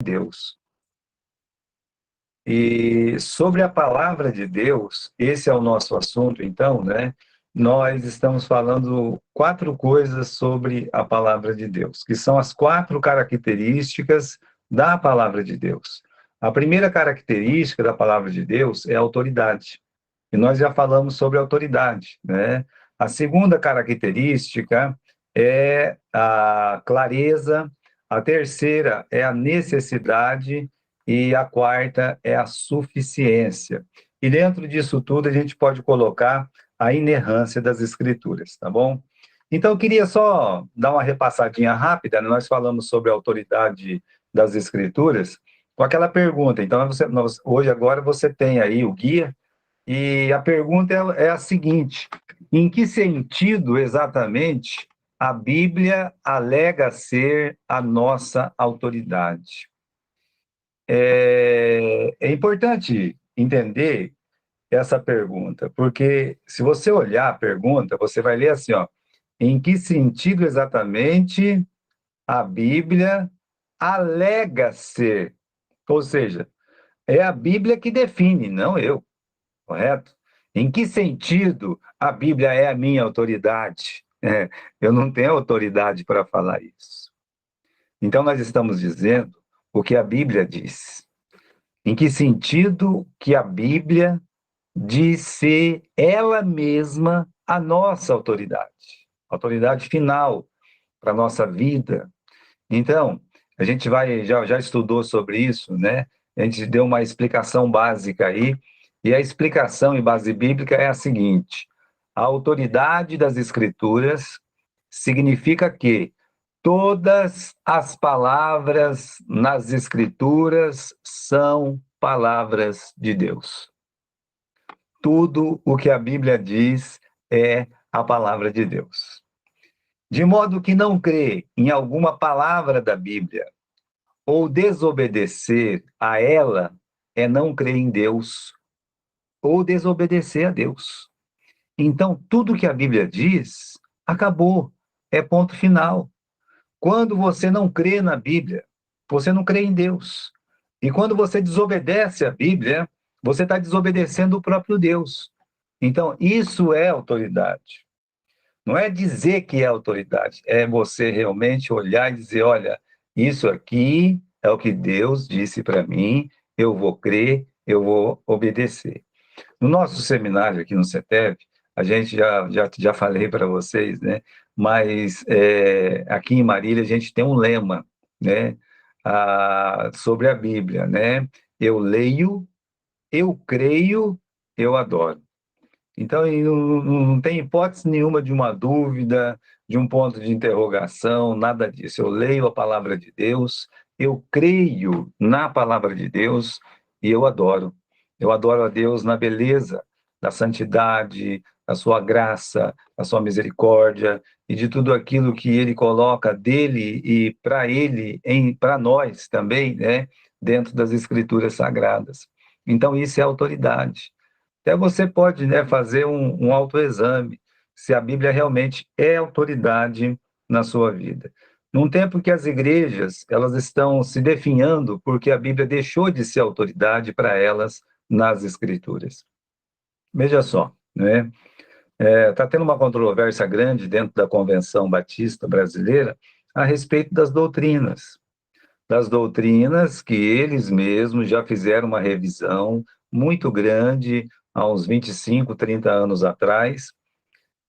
Deus. E sobre a palavra de Deus, esse é o nosso assunto, então, né? Nós estamos falando 4 coisas sobre a palavra de Deus, que são as 4 características da palavra de Deus. A primeira característica da palavra de Deus é a autoridade. E nós já falamos sobre autoridade, né? A segunda característica é a clareza, a terceira é a necessidade e a quarta é a suficiência. E dentro disso tudo a gente pode colocar a inerrância das escrituras, tá bom? Então eu queria só dar uma repassadinha rápida, né? Nós falamos sobre a autoridade das escrituras com aquela pergunta. Então hoje agora você tem aí o guia e a pergunta é a seguinte: em que sentido exatamente a Bíblia alega ser a nossa autoridade? É importante entender essa pergunta, porque se você olhar a pergunta, você vai ler assim, ó, em que sentido exatamente a Bíblia alega ser? Ou seja, é a Bíblia que define, não eu. Correto? Em que sentido a Bíblia é a minha autoridade? Eu não tenho autoridade para falar isso. Então, nós estamos dizendo o que a Bíblia diz. Em que sentido que a Bíblia diz ser ela mesma a nossa autoridade final para a nossa vida. Então, a gente já estudou sobre isso, né? A gente deu uma explicação básica aí, e a explicação em base bíblica é a seguinte: a autoridade das Escrituras significa que todas as palavras nas Escrituras são palavras de Deus. Tudo o que a Bíblia diz é a palavra de Deus. De modo que não crê em alguma palavra da Bíblia ou desobedecer a ela é não crer em Deus ou desobedecer a Deus. Então, tudo que a Bíblia diz, acabou, é ponto final. Quando você não crê na Bíblia, você não crê em Deus. E quando você desobedece a Bíblia, você está desobedecendo o próprio Deus. Então, isso é autoridade. Não é dizer que é autoridade, é você realmente olhar e dizer: olha, isso aqui é o que Deus disse para mim, eu vou crer, eu vou obedecer. No nosso seminário aqui no CETEV, a gente já falei para vocês, né? Mas aqui em Marília a gente tem um lema, né? Sobre a Bíblia, né? Eu leio, eu creio, eu adoro. Então, não tem hipótese nenhuma de uma dúvida, de um ponto de interrogação, nada disso. Eu leio a palavra de Deus, eu creio na palavra de Deus e eu adoro. Eu adoro a Deus na beleza da santidade, da sua graça, da sua misericórdia e de tudo aquilo que ele coloca dele e para ele, para nós também, né, dentro das escrituras sagradas. Então, isso é autoridade. Até você pode, né, fazer um autoexame, se a Bíblia realmente é autoridade na sua vida. Num tempo que as igrejas elas estão se definhando porque a Bíblia deixou de ser autoridade para elas nas Escrituras. Veja só, né? Está tendo uma controvérsia grande dentro da Convenção Batista Brasileira a respeito das doutrinas que eles mesmos já fizeram uma revisão muito grande há uns 25, 30 anos atrás,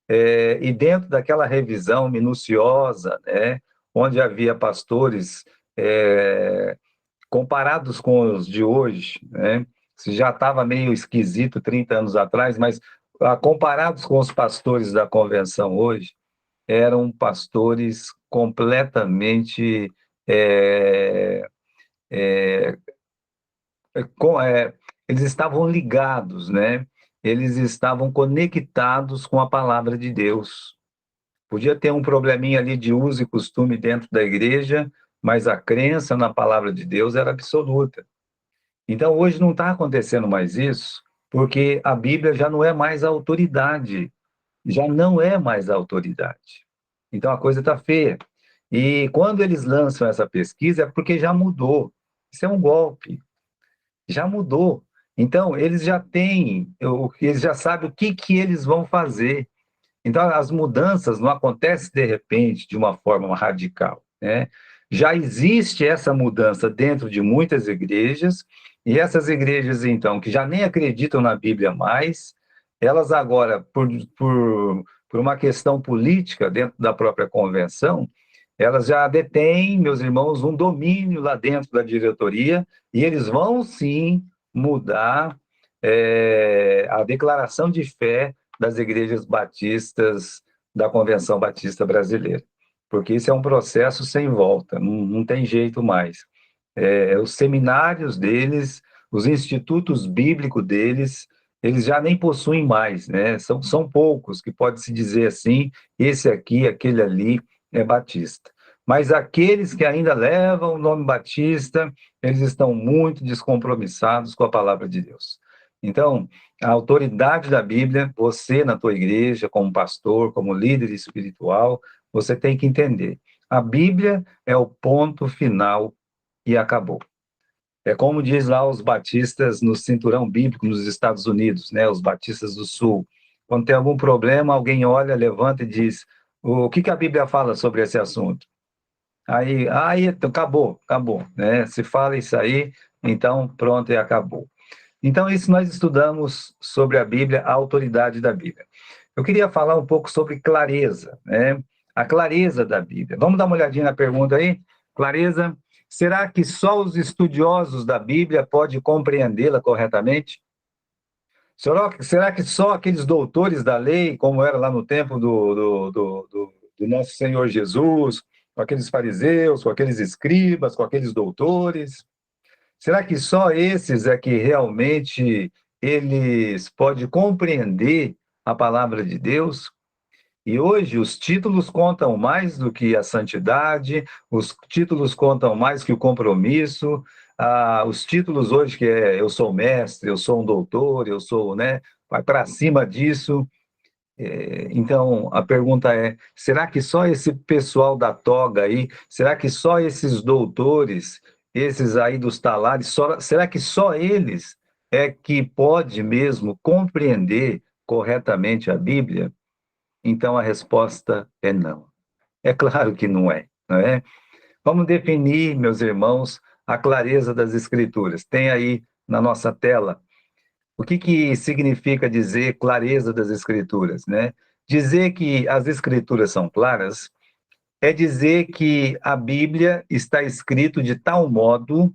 e dentro daquela revisão minuciosa, né, onde havia pastores comparados com os de hoje, né, se já estava meio esquisito 30 anos atrás, mas comparados com os pastores da convenção hoje, eram pastores completamente é, é, eles estavam ligados, né? Eles estavam conectados com a palavra de Deus. Podia ter um probleminha ali de uso e costume dentro da igreja, mas a crença na palavra de Deus era absoluta. Então, hoje não está acontecendo mais isso, porque a Bíblia já não é mais a autoridade, já não é mais a autoridade. Então, a coisa está feia. E quando eles lançam essa pesquisa, é porque já mudou. Isso é um golpe. Já mudou. Então, eles já têm, eles já sabem o que, que eles vão fazer. Então, as mudanças não acontecem de repente, de uma forma radical, né? Já existe essa mudança dentro de muitas igrejas, e essas igrejas, então, que já nem acreditam na Bíblia mais, elas agora, por uma questão política dentro da própria convenção, elas já detêm, meus irmãos, um domínio lá dentro da diretoria, e eles vão sim mudar a declaração de fé das igrejas batistas da Convenção Batista Brasileira, porque isso é um processo sem volta, não tem jeito mais. Os seminários deles, os institutos bíblicos deles, eles já nem possuem mais, né? São poucos que pode-se dizer assim, esse aqui, aquele ali é batista. Mas aqueles que ainda levam o nome batista, eles estão muito descompromissados com a palavra de Deus. Então, a autoridade da Bíblia, você na tua igreja, como pastor, como líder espiritual, você tem que entender. A Bíblia é o ponto final e acabou. É como diz lá os batistas no cinturão bíblico nos Estados Unidos, né? Os batistas do Sul. Quando tem algum problema, alguém olha, levanta e diz: o que que a Bíblia fala sobre esse assunto? Aí então, acabou, né? Se fala isso aí, então pronto, e acabou. Então, isso nós estudamos sobre a Bíblia, a autoridade da Bíblia. Eu queria falar um pouco sobre clareza, né? A clareza da Bíblia. Vamos dar uma olhadinha na pergunta aí? Clareza, será que só os estudiosos da Bíblia podem compreendê-la corretamente? Será que só aqueles doutores da lei, como era lá no tempo do nosso Senhor Jesus, com aqueles fariseus, com aqueles escribas, com aqueles doutores, será que só esses é que realmente eles podem compreender a palavra de Deus? E hoje os títulos contam mais do que a santidade, os títulos contam mais que o compromisso, os títulos hoje que é eu sou mestre, eu sou um doutor, eu sou, né, vai para cima disso. Então, a pergunta é, será que só esse pessoal da toga aí, será que só esses doutores, esses aí dos talares, será que só eles é que pode mesmo compreender corretamente a Bíblia? Então a resposta é não. É claro que não é, não é? Vamos definir, meus irmãos, a clareza das Escrituras. Tem aí na nossa tela o que que significa dizer clareza das Escrituras, né? Dizer que as Escrituras são claras é dizer que a Bíblia está escrito de tal modo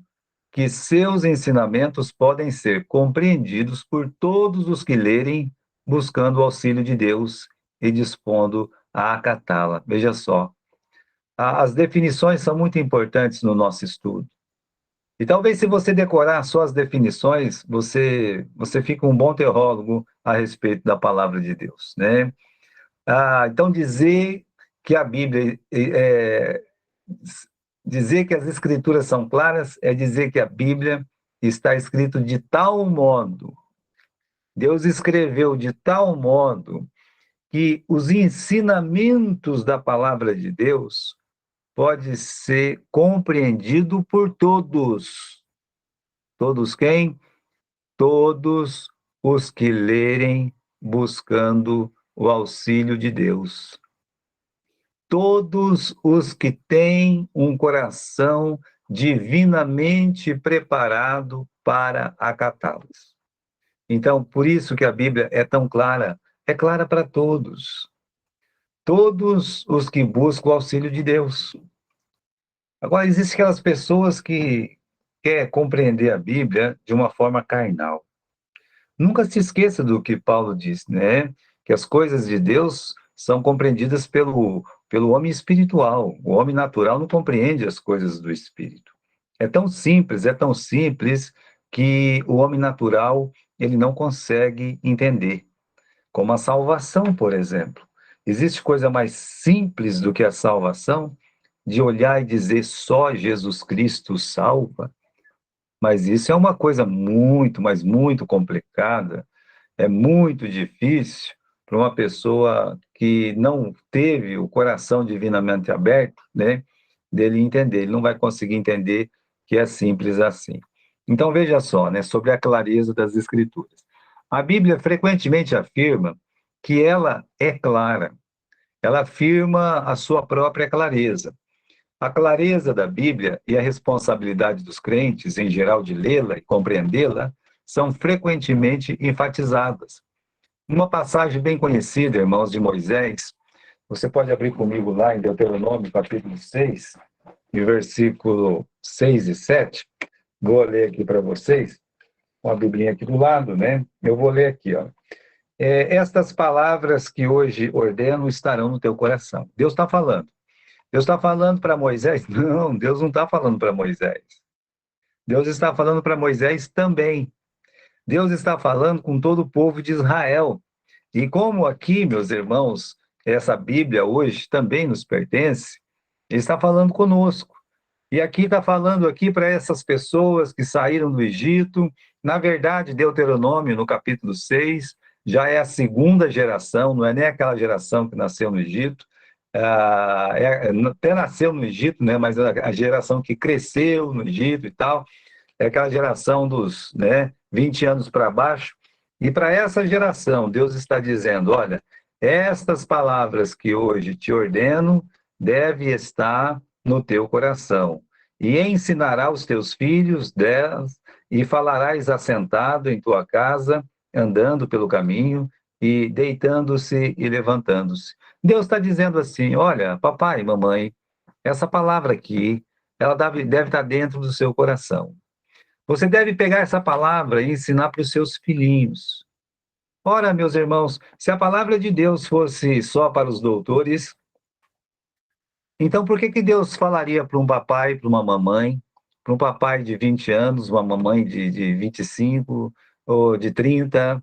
que seus ensinamentos podem ser compreendidos por todos os que lerem, buscando o auxílio de Deus e dispondo a acatá-la. Veja só, as definições são muito importantes no nosso estudo. E talvez se você decorar só as definições, você fica um bom teólogo a respeito da palavra de Deus, né? Então dizer que a Bíblia dizer que as escrituras são claras é dizer que a Bíblia está escrito de tal modo, Deus escreveu de tal modo que os ensinamentos da palavra de Deus pode ser compreendido por todos. Todos quem? Todos os que lerem buscando o auxílio de Deus. Todos os que têm um coração divinamente preparado para acatá-los. Então, por isso que a Bíblia é tão clara, é clara para todos. Todos os que buscam o auxílio de Deus. Agora, existem aquelas pessoas que querem compreender a Bíblia de uma forma carnal. Nunca se esqueça do que Paulo diz, né? Que as coisas de Deus são compreendidas pelo homem espiritual. O homem natural não compreende as coisas do espírito. É tão simples que o homem natural ele não consegue entender. Como a salvação, por exemplo. Existe coisa mais simples do que a salvação? De olhar e dizer só Jesus Cristo salva? Mas isso é uma coisa muito, mas muito complicada, é muito difícil para uma pessoa que não teve o coração divinamente aberto, né, dele entender. Ele não vai conseguir entender que é simples assim. Então, veja só, né, sobre a clareza das Escrituras. A Bíblia frequentemente afirma que ela é clara, ela afirma a sua própria clareza. A clareza da Bíblia e a responsabilidade dos crentes, em geral, de lê-la e compreendê-la, são frequentemente enfatizadas. Uma passagem bem conhecida, irmãos, de Moisés, você pode abrir comigo lá em Deuteronômio, capítulo 6, e versículo 6 e 7. Vou ler aqui para vocês, com a Biblinha aqui do lado, né? Eu vou ler aqui, ó. Estas palavras que hoje ordeno estarão no teu coração. Deus está falando. Deus está falando para Moisés? Não, Deus não está falando para Moisés. Deus está falando para Moisés também. Deus está falando com todo o povo de Israel. E como aqui, meus irmãos, essa Bíblia hoje também nos pertence, Ele está falando conosco. E aqui está falando aqui para essas pessoas que saíram do Egito. Na verdade, Deuteronômio, no capítulo 6, já é a segunda geração, não é nem aquela geração que nasceu no Egito. Até nasceu no Egito, né, mas a geração que cresceu no Egito e tal, é aquela geração dos, né, 20 anos para baixo. E para essa geração, Deus está dizendo, olha, estas palavras que hoje te ordeno devem estar no teu coração. E ensinará os teus filhos delas, e falarás assentado em tua casa, andando pelo caminho, e deitando-se e levantando-se. Deus está dizendo assim, olha, papai, mamãe, essa palavra aqui, ela deve estar dentro do seu coração. Você deve pegar essa palavra e ensinar para os seus filhinhos. Ora, meus irmãos, se a palavra de Deus fosse só para os doutores, então por que Deus falaria para um papai, para uma mamãe, para um papai de 20 anos, uma mamãe de 25 ou de 30?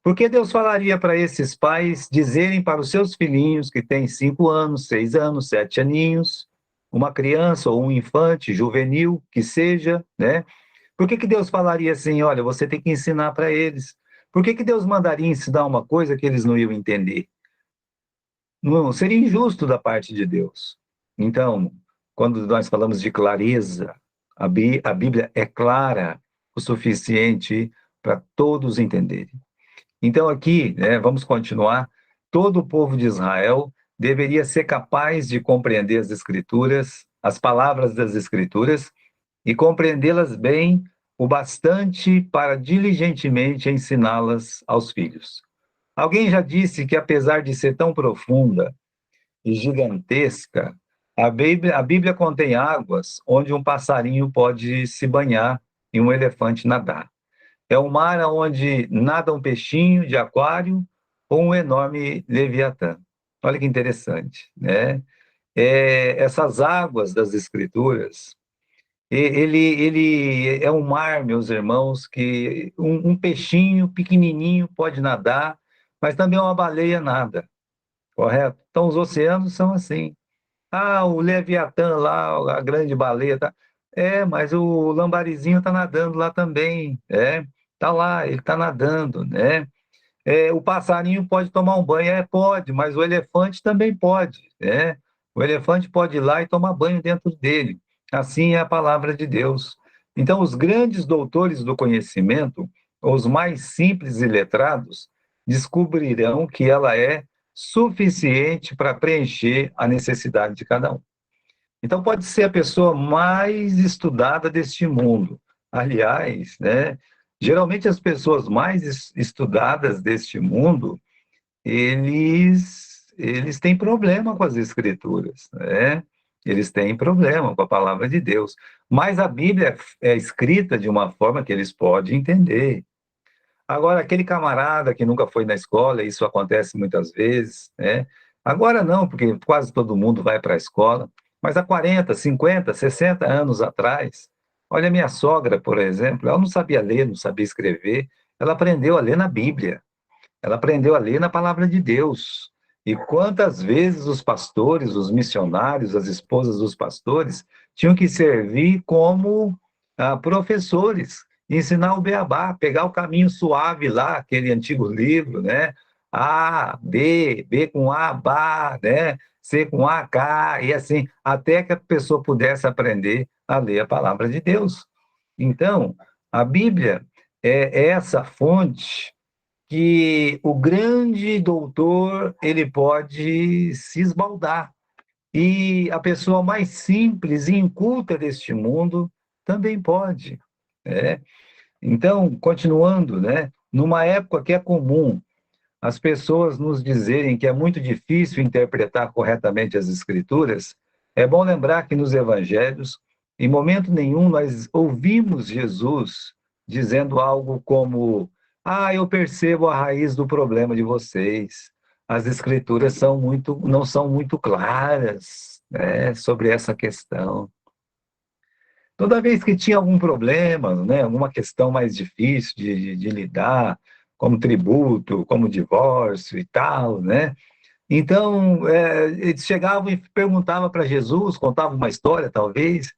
Por que Deus falaria para esses pais dizerem para os seus filhinhos que têm 5 anos, 6 anos, 7 aninhos, uma criança ou um infante juvenil, que seja, né? Por que Deus falaria assim, olha, você tem que ensinar para eles? Por que Deus mandaria ensinar uma coisa que eles não iam entender? Não, seria injusto da parte de Deus. Então, quando nós falamos de clareza, a Bíblia é clara o suficiente para todos entenderem. Então, aqui, né, vamos continuar. Todo o povo de Israel deveria ser capaz de compreender as Escrituras, as palavras das Escrituras, e compreendê-las bem o bastante para diligentemente ensiná-las aos filhos. Alguém já disse que, apesar de ser tão profunda e gigantesca, a Bíblia contém águas onde um passarinho pode se banhar e um elefante nadar. É um mar onde nada um peixinho de aquário ou um enorme leviatã. Olha que interessante, né? Essas águas das Escrituras, ele é um mar, meus irmãos, que um peixinho pequenininho pode nadar, mas também uma baleia nada, correto? Então, os oceanos são assim. Ah, o Leviatã lá, a grande baleia, tá? Mas o lambarizinho está nadando lá também, tá lá, ele está nadando, né? O passarinho pode tomar um banho, pode, mas o elefante também pode, né? O elefante pode ir lá e tomar banho dentro dele. Assim é a palavra de Deus. Então, os grandes doutores do conhecimento, os mais simples e letrados, descobrirão que ela é suficiente para preencher a necessidade de cada um. Então, pode ser a pessoa mais estudada deste mundo. Aliás, né, geralmente as pessoas mais estudadas deste mundo, eles têm problema com as escrituras, né? Eles têm problema com a palavra de Deus. Mas a Bíblia é escrita de uma forma que eles podem entender. Agora, aquele camarada que nunca foi na escola, isso acontece muitas vezes, né? Agora não, porque quase todo mundo vai para a escola, mas há 40, 50, 60 anos atrás, olha, minha sogra, por exemplo, ela não sabia ler, não sabia escrever, ela aprendeu a ler na Bíblia, ela aprendeu a ler na palavra de Deus. E quantas vezes os pastores, os missionários, as esposas dos pastores, tinham que servir como professores, ensinar o beabá, pegar o caminho suave lá, aquele antigo livro, né? A, B, B com A, Bá, né? C com A, K, e assim, até que a pessoa pudesse aprender a ler a palavra de Deus. Então, a Bíblia é essa fonte que o grande doutor ele pode se esbaldar. E a pessoa mais simples e inculta deste mundo também pode, né? Então, continuando, né? Numa época que é comum as pessoas nos dizerem que é muito difícil interpretar corretamente as Escrituras, é bom lembrar que nos Evangelhos, em momento nenhum, nós ouvimos Jesus dizendo algo como: Ah, eu percebo a raiz do problema de vocês. As Escrituras não são muito claras, né, sobre essa questão. Toda vez que tinha algum problema, né, alguma questão mais difícil de lidar, como tributo, como divórcio e tal, né? Então, eles chegavam e perguntavam para Jesus, contavam uma história, talvez,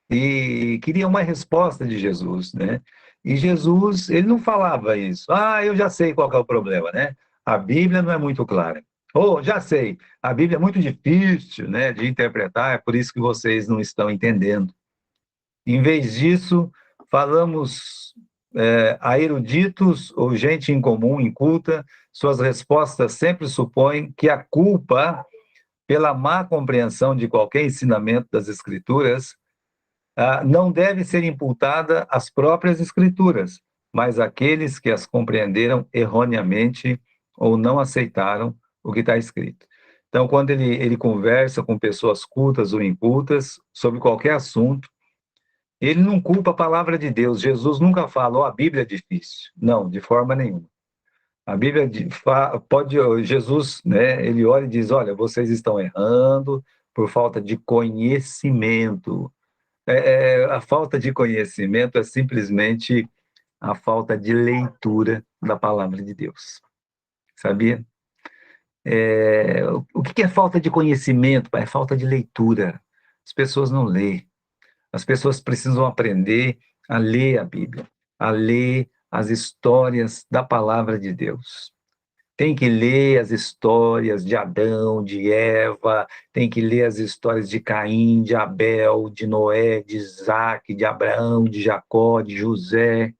e queriam uma resposta de Jesus, né? E Jesus, ele não falava isso. Ah, eu já sei qual que é o problema, né? A Bíblia não é muito clara. Ou, já sei, a Bíblia é muito difícil, né, de interpretar, é por isso que vocês não estão entendendo. Em vez disso, falamos a eruditos ou gente incomum, inculta, suas respostas sempre supõem que a culpa pela má compreensão de qualquer ensinamento das Escrituras não deve ser imputada às próprias Escrituras, mas àqueles que as compreenderam erroneamente ou não aceitaram o que está escrito. Então, quando ele conversa com pessoas cultas ou incultas sobre qualquer assunto, ele não culpa a palavra de Deus. Jesus nunca fala, a Bíblia é difícil. Não, de forma nenhuma. A Bíblia pode, Jesus, né, ele olha e diz, olha, vocês estão errando por falta de conhecimento. A falta de conhecimento é simplesmente a falta de leitura da palavra de Deus. Sabia? O que é falta de conhecimento? É falta de leitura. As pessoas não leem. As pessoas precisam aprender a ler a Bíblia, a ler as histórias da palavra de Deus. Tem que ler as histórias de Adão, de Eva, tem que ler as histórias de Caim, de Abel, de Noé, de Isaac, de Abraão, de Jacó, de José.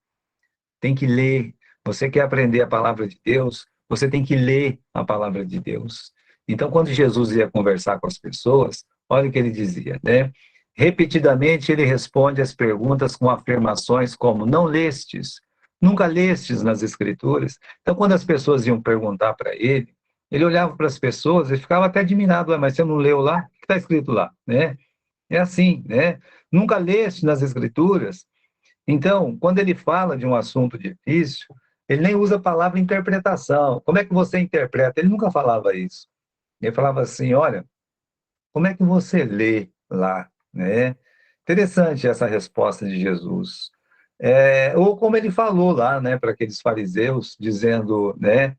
Tem que ler. Você quer aprender a palavra de Deus? Você tem que ler a palavra de Deus. Então, quando Jesus ia conversar com as pessoas, olha o que ele dizia, né? Repetidamente, ele responde as perguntas com afirmações como: não lestes, nunca lestes nas Escrituras. Então, quando as pessoas iam perguntar para ele, ele olhava para as pessoas e ficava até admirado: mas você não leu lá? O que está escrito lá? Né? É assim, né? Nunca leste nas Escrituras? Então, quando ele fala de um assunto difícil, ele nem usa a palavra interpretação. Como é que você interpreta? Ele nunca falava isso. Ele falava assim: olha, como é que você lê lá, né? Interessante essa resposta de Jesus. Ou como ele falou lá, né, para aqueles fariseus, dizendo, né,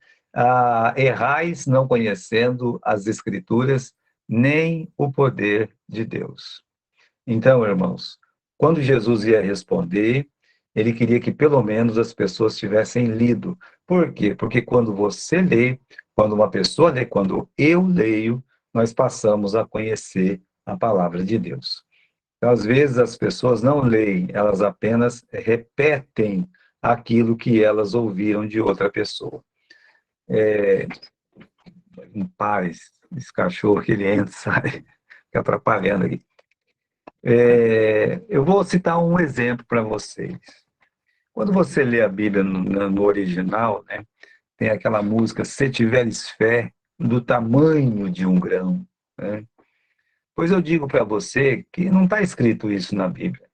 errais não conhecendo as Escrituras, nem o poder de Deus. Então, irmãos, quando Jesus ia responder, ele queria que pelo menos as pessoas tivessem lido. Por quê? Porque quando você lê, quando uma pessoa lê, quando eu leio, nós passamos a conhecer a palavra de Deus. Então, às vezes as pessoas não leem, elas apenas repetem aquilo que elas ouviram de outra pessoa. Em paz, esse cachorro que ele entra, sai, fica atrapalhando aqui. Eu vou citar um exemplo para vocês. Quando você lê a Bíblia no original, né, tem aquela música Se Tiveres Fé do Tamanho de um Grão. Né? Pois eu digo para você que não está escrito isso na Bíblia.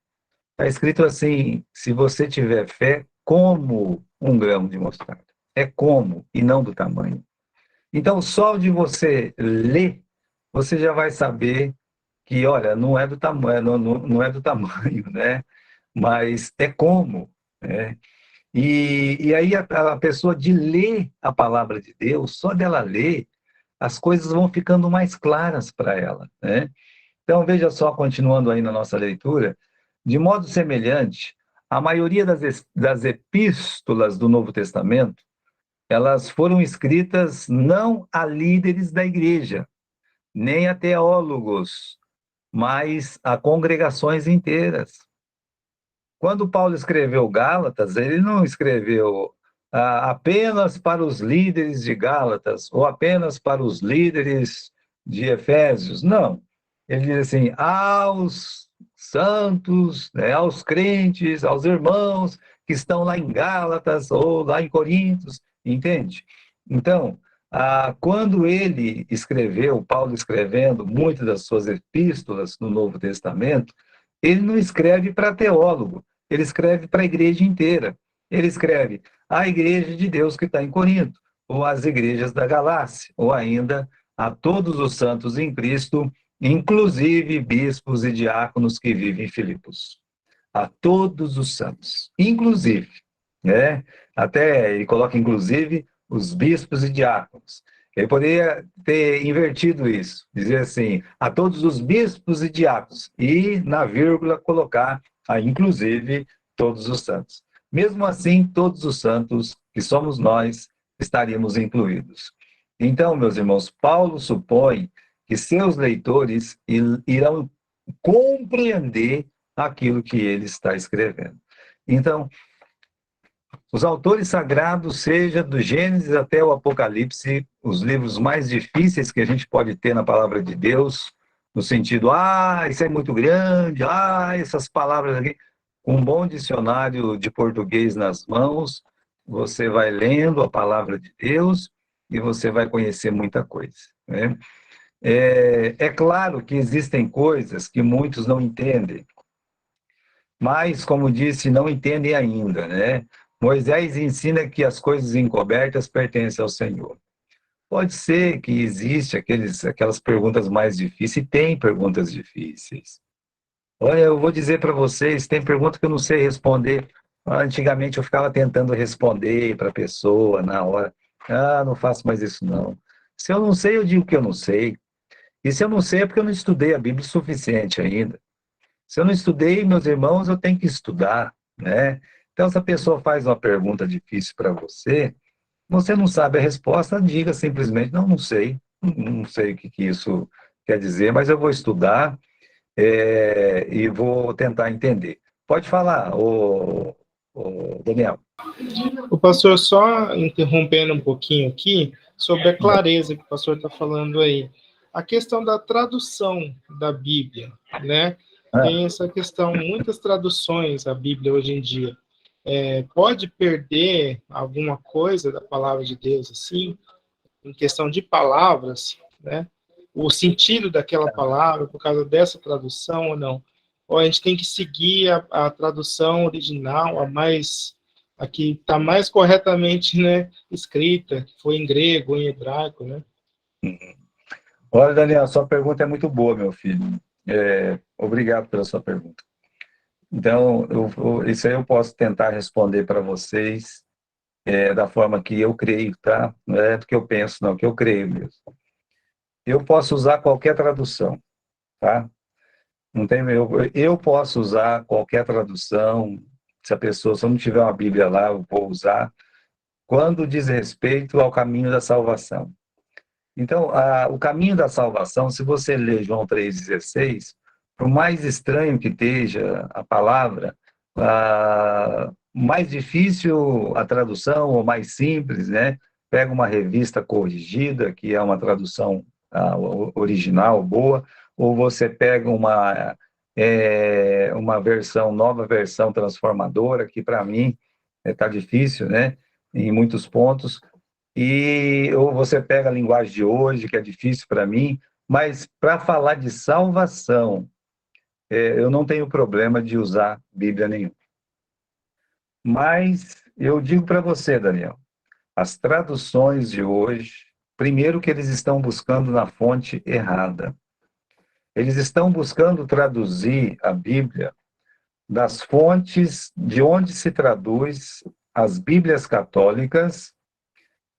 Está escrito assim: se você tiver fé como um grão de mostarda. É como e não do tamanho. Então, só de você ler, você já vai saber que, olha, não é do tamanho, não é do tamanho, né? Mas é como, né? E aí a pessoa de ler a palavra de Deus, só dela ler, as coisas vão ficando mais claras para ela, né? Então, veja só, continuando aí na nossa leitura, de modo semelhante, a maioria das epístolas do Novo Testamento elas foram escritas não a líderes da igreja, nem a teólogos, mas a congregações inteiras. Quando Paulo escreveu Gálatas, ele não escreveu apenas para os líderes de Gálatas ou apenas para os líderes de Efésios. Não. Ele diz assim: aos santos, né, aos crentes, aos irmãos que estão lá em Gálatas ou lá em Coríntios, entende? Então, quando ele escreveu, Paulo escrevendo muitas das suas epístolas no Novo Testamento, ele não escreve para teólogo, ele escreve para a igreja inteira. Ele escreve a igreja de Deus que está em Corinto, ou as igrejas da Galácia, ou ainda a todos os santos em Cristo, inclusive bispos e diáconos que vivem em Filipos. A todos os santos, inclusive, né? Até ele coloca inclusive os bispos e diáconos. Ele poderia ter invertido isso, dizer assim, a todos os bispos e diáconos, e na vírgula colocar inclusive todos os santos. Mesmo assim, todos os santos, que somos nós, estaríamos incluídos. Então, meus irmãos, Paulo supõe que seus leitores irão compreender aquilo que ele está escrevendo. Então, os autores sagrados, seja do Gênesis até o Apocalipse, os livros mais difíceis que a gente pode ter na palavra de Deus, no sentido, isso é muito grande, essas palavras aqui. Um bom dicionário de português nas mãos, você vai lendo a palavra de Deus e você vai conhecer muita coisa, né? É claro que existem coisas que muitos não entendem, mas, como disse, não entendem ainda, né? Moisés ensina que as coisas encobertas pertencem ao Senhor. Pode ser que existe aquelas perguntas mais difíceis, e tem perguntas difíceis. Olha, eu vou dizer para vocês, tem pergunta que eu não sei responder. Antigamente eu ficava tentando responder para a pessoa na hora. Não faço mais isso não. Se eu não sei, eu digo que eu não sei. E se eu não sei, é porque eu não estudei a Bíblia o suficiente ainda. Se eu não estudei, meus irmãos, eu tenho que estudar, né? Então, se a pessoa faz uma pergunta difícil para você, você não sabe a resposta, diga simplesmente, não sei, não sei o que isso quer dizer, mas eu vou estudar e vou tentar entender. Pode falar, Daniel. O pastor, só interrompendo um pouquinho aqui, sobre a clareza que o pastor está falando aí. A questão da tradução da Bíblia, né? Tem essa questão, muitas traduções a Bíblia hoje em dia. Pode perder alguma coisa da palavra de Deus, assim, em questão de palavras, né? O sentido daquela palavra por causa dessa tradução ou não? Ou a gente tem que seguir a tradução original, a que está mais corretamente, né, escrita, que foi em grego, em hebraico, né? Olha, Daniel, sua pergunta é muito boa, meu filho. Obrigado pela sua pergunta. Então, isso aí eu posso tentar responder para vocês da forma que eu creio, tá? Não é do que eu penso, não, que eu creio mesmo. Eu posso usar qualquer tradução, tá? Não tem, eu posso usar qualquer tradução. Se eu não tiver uma Bíblia lá, eu vou usar, quando diz respeito ao caminho da salvação. Então, o caminho da salvação, se você ler João 3,16, por mais estranho que esteja a palavra, mais difícil a tradução ou mais simples, né? Pega uma revista corrigida, que é uma tradução original, boa, ou você pega uma nova versão transformadora, que para mim está difícil, né? Em muitos pontos, ou você pega a linguagem de hoje, que é difícil para mim, mas para falar de salvação, eu não tenho problema de usar Bíblia nenhuma. Mas eu digo para você, Daniel, as traduções de hoje, primeiro que eles estão buscando na fonte errada. Eles estão buscando traduzir a Bíblia das fontes de onde se traduz as Bíblias católicas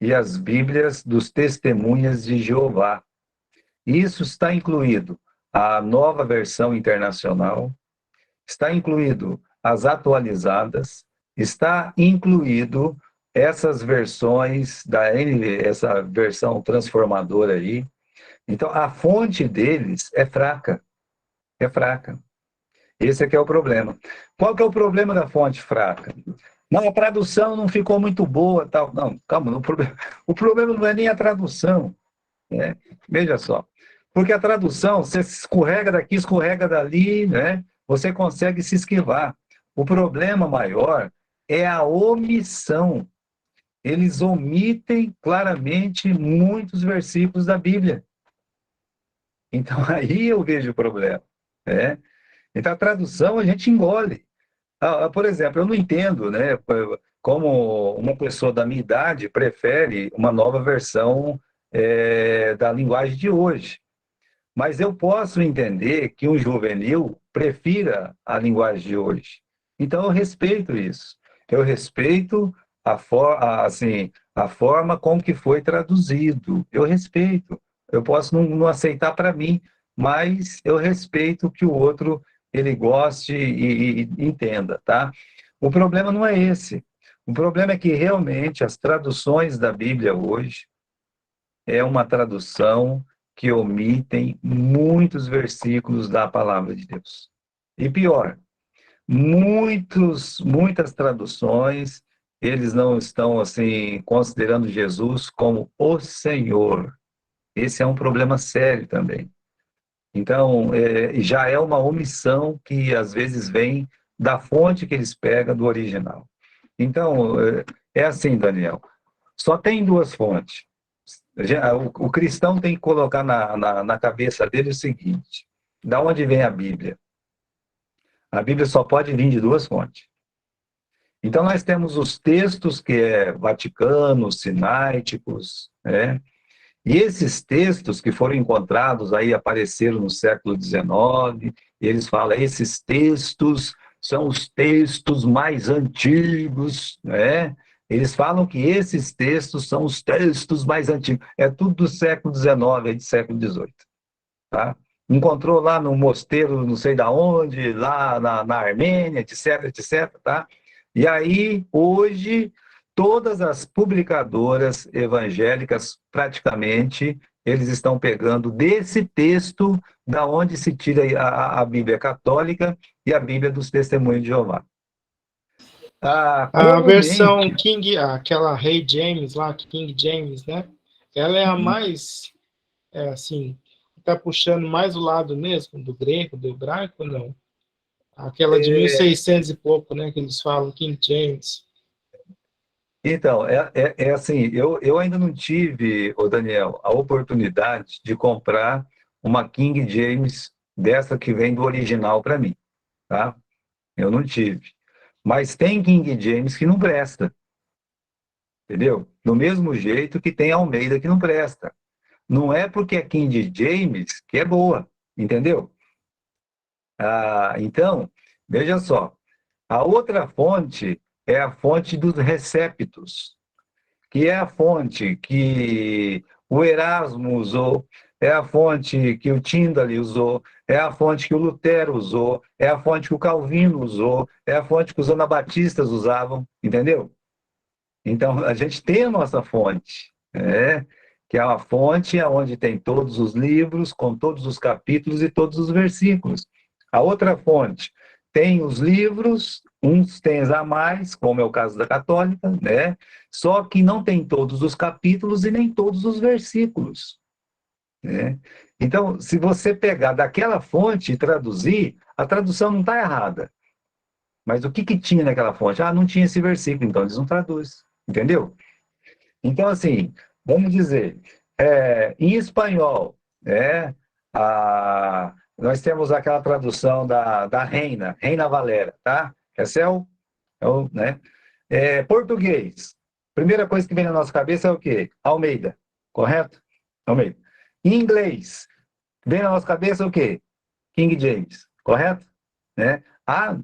e as Bíblias dos Testemunhas de Jeová. Isso está incluído a nova versão internacional, está incluído as atualizadas, está incluído essas versões da NVI, essa versão transformadora aí. Então, a fonte deles é fraca. É fraca. Esse aqui é o problema. Qual que é o problema da fonte fraca? Não, a tradução não ficou muito boa, tal. Não, calma, o problema não é nem a tradução, né? Veja só. Porque a tradução, você escorrega daqui, escorrega dali, né? Você consegue se esquivar. O problema maior é a omissão. Eles omitem claramente muitos versículos da Bíblia. Então, aí eu vejo o problema, né? Então, a tradução a gente engole. Por exemplo, eu não entendo, né, como uma pessoa da minha idade prefere uma nova versão da linguagem de hoje. Mas eu posso entender que um juvenil prefira a linguagem de hoje. Então, eu respeito isso. Eu respeito a forma com que foi traduzido. Eu respeito. Eu posso não aceitar para mim, mas eu respeito que o outro ele goste e entenda, tá? O problema não é esse. O problema é que realmente as traduções da Bíblia hoje é uma tradução que omitem muitos versículos da palavra de Deus. E pior, muitas traduções, eles não estão assim considerando Jesus como o Senhor. Esse é um problema sério também. Então, já é uma omissão que às vezes vem da fonte que eles pegam do original. Então, é assim, Daniel, só tem duas fontes. O cristão tem que colocar na cabeça dele o seguinte: da onde vem a Bíblia? A Bíblia só pode vir de duas fontes. Então, nós temos os textos que é vaticanos, sináiticos, né? E esses textos que foram encontrados aí, apareceram no século XIX, e eles falam, esses textos são os textos mais antigos, né? Eles falam que esses textos são os textos mais antigos. É tudo do século XIX, é de século XVIII, tá? Encontrou lá no mosteiro, não sei da onde, lá na Armênia, etc, etc, tá? E aí, hoje, todas as publicadoras evangélicas, praticamente, eles estão pegando desse texto da onde se tira a Bíblia católica e a Bíblia dos Testemunhos de Jeová. A versão Comumente, King, aquela Rei James lá, King James, né? Ela é a mais, assim, está puxando mais o lado mesmo do grego, do hebraico, ou não? Aquela de 1600 e pouco, né? Que eles falam, King James. então, é assim, eu ainda não tive, ô Daniel, a oportunidade de comprar uma King James dessa que vem do original para mim, tá? Eu não tive. Mas tem King James que não presta, entendeu? Do mesmo jeito que tem Almeida que não presta. Não é porque é King James que é boa, entendeu? Então, veja só, a outra fonte é a fonte dos receptos, que é a fonte que o Erasmo usou, é a fonte que o Tyndale usou, é a fonte que o Lutero usou, é a fonte que o Calvino usou, é a fonte que os anabatistas usavam, entendeu? Então, a gente tem a nossa fonte, né? Que é a fonte onde tem todos os livros, com todos os capítulos e todos os versículos. A outra fonte tem os livros, uns têm a mais, como é o caso da católica, né? Só que não tem todos os capítulos e nem todos os versículos, né? Então, se você pegar daquela fonte e traduzir, a tradução não está errada. Mas o que tinha naquela fonte? Não tinha esse versículo, então eles não traduzem, entendeu? Então, assim, vamos dizer, em espanhol, né, nós temos aquela tradução da Reina, Reina Valera, tá? Esse né? Português, primeira coisa que vem na nossa cabeça é o quê? Almeida, correto? Almeida. Em inglês, vem na nossa cabeça o quê? King James, correto? Né?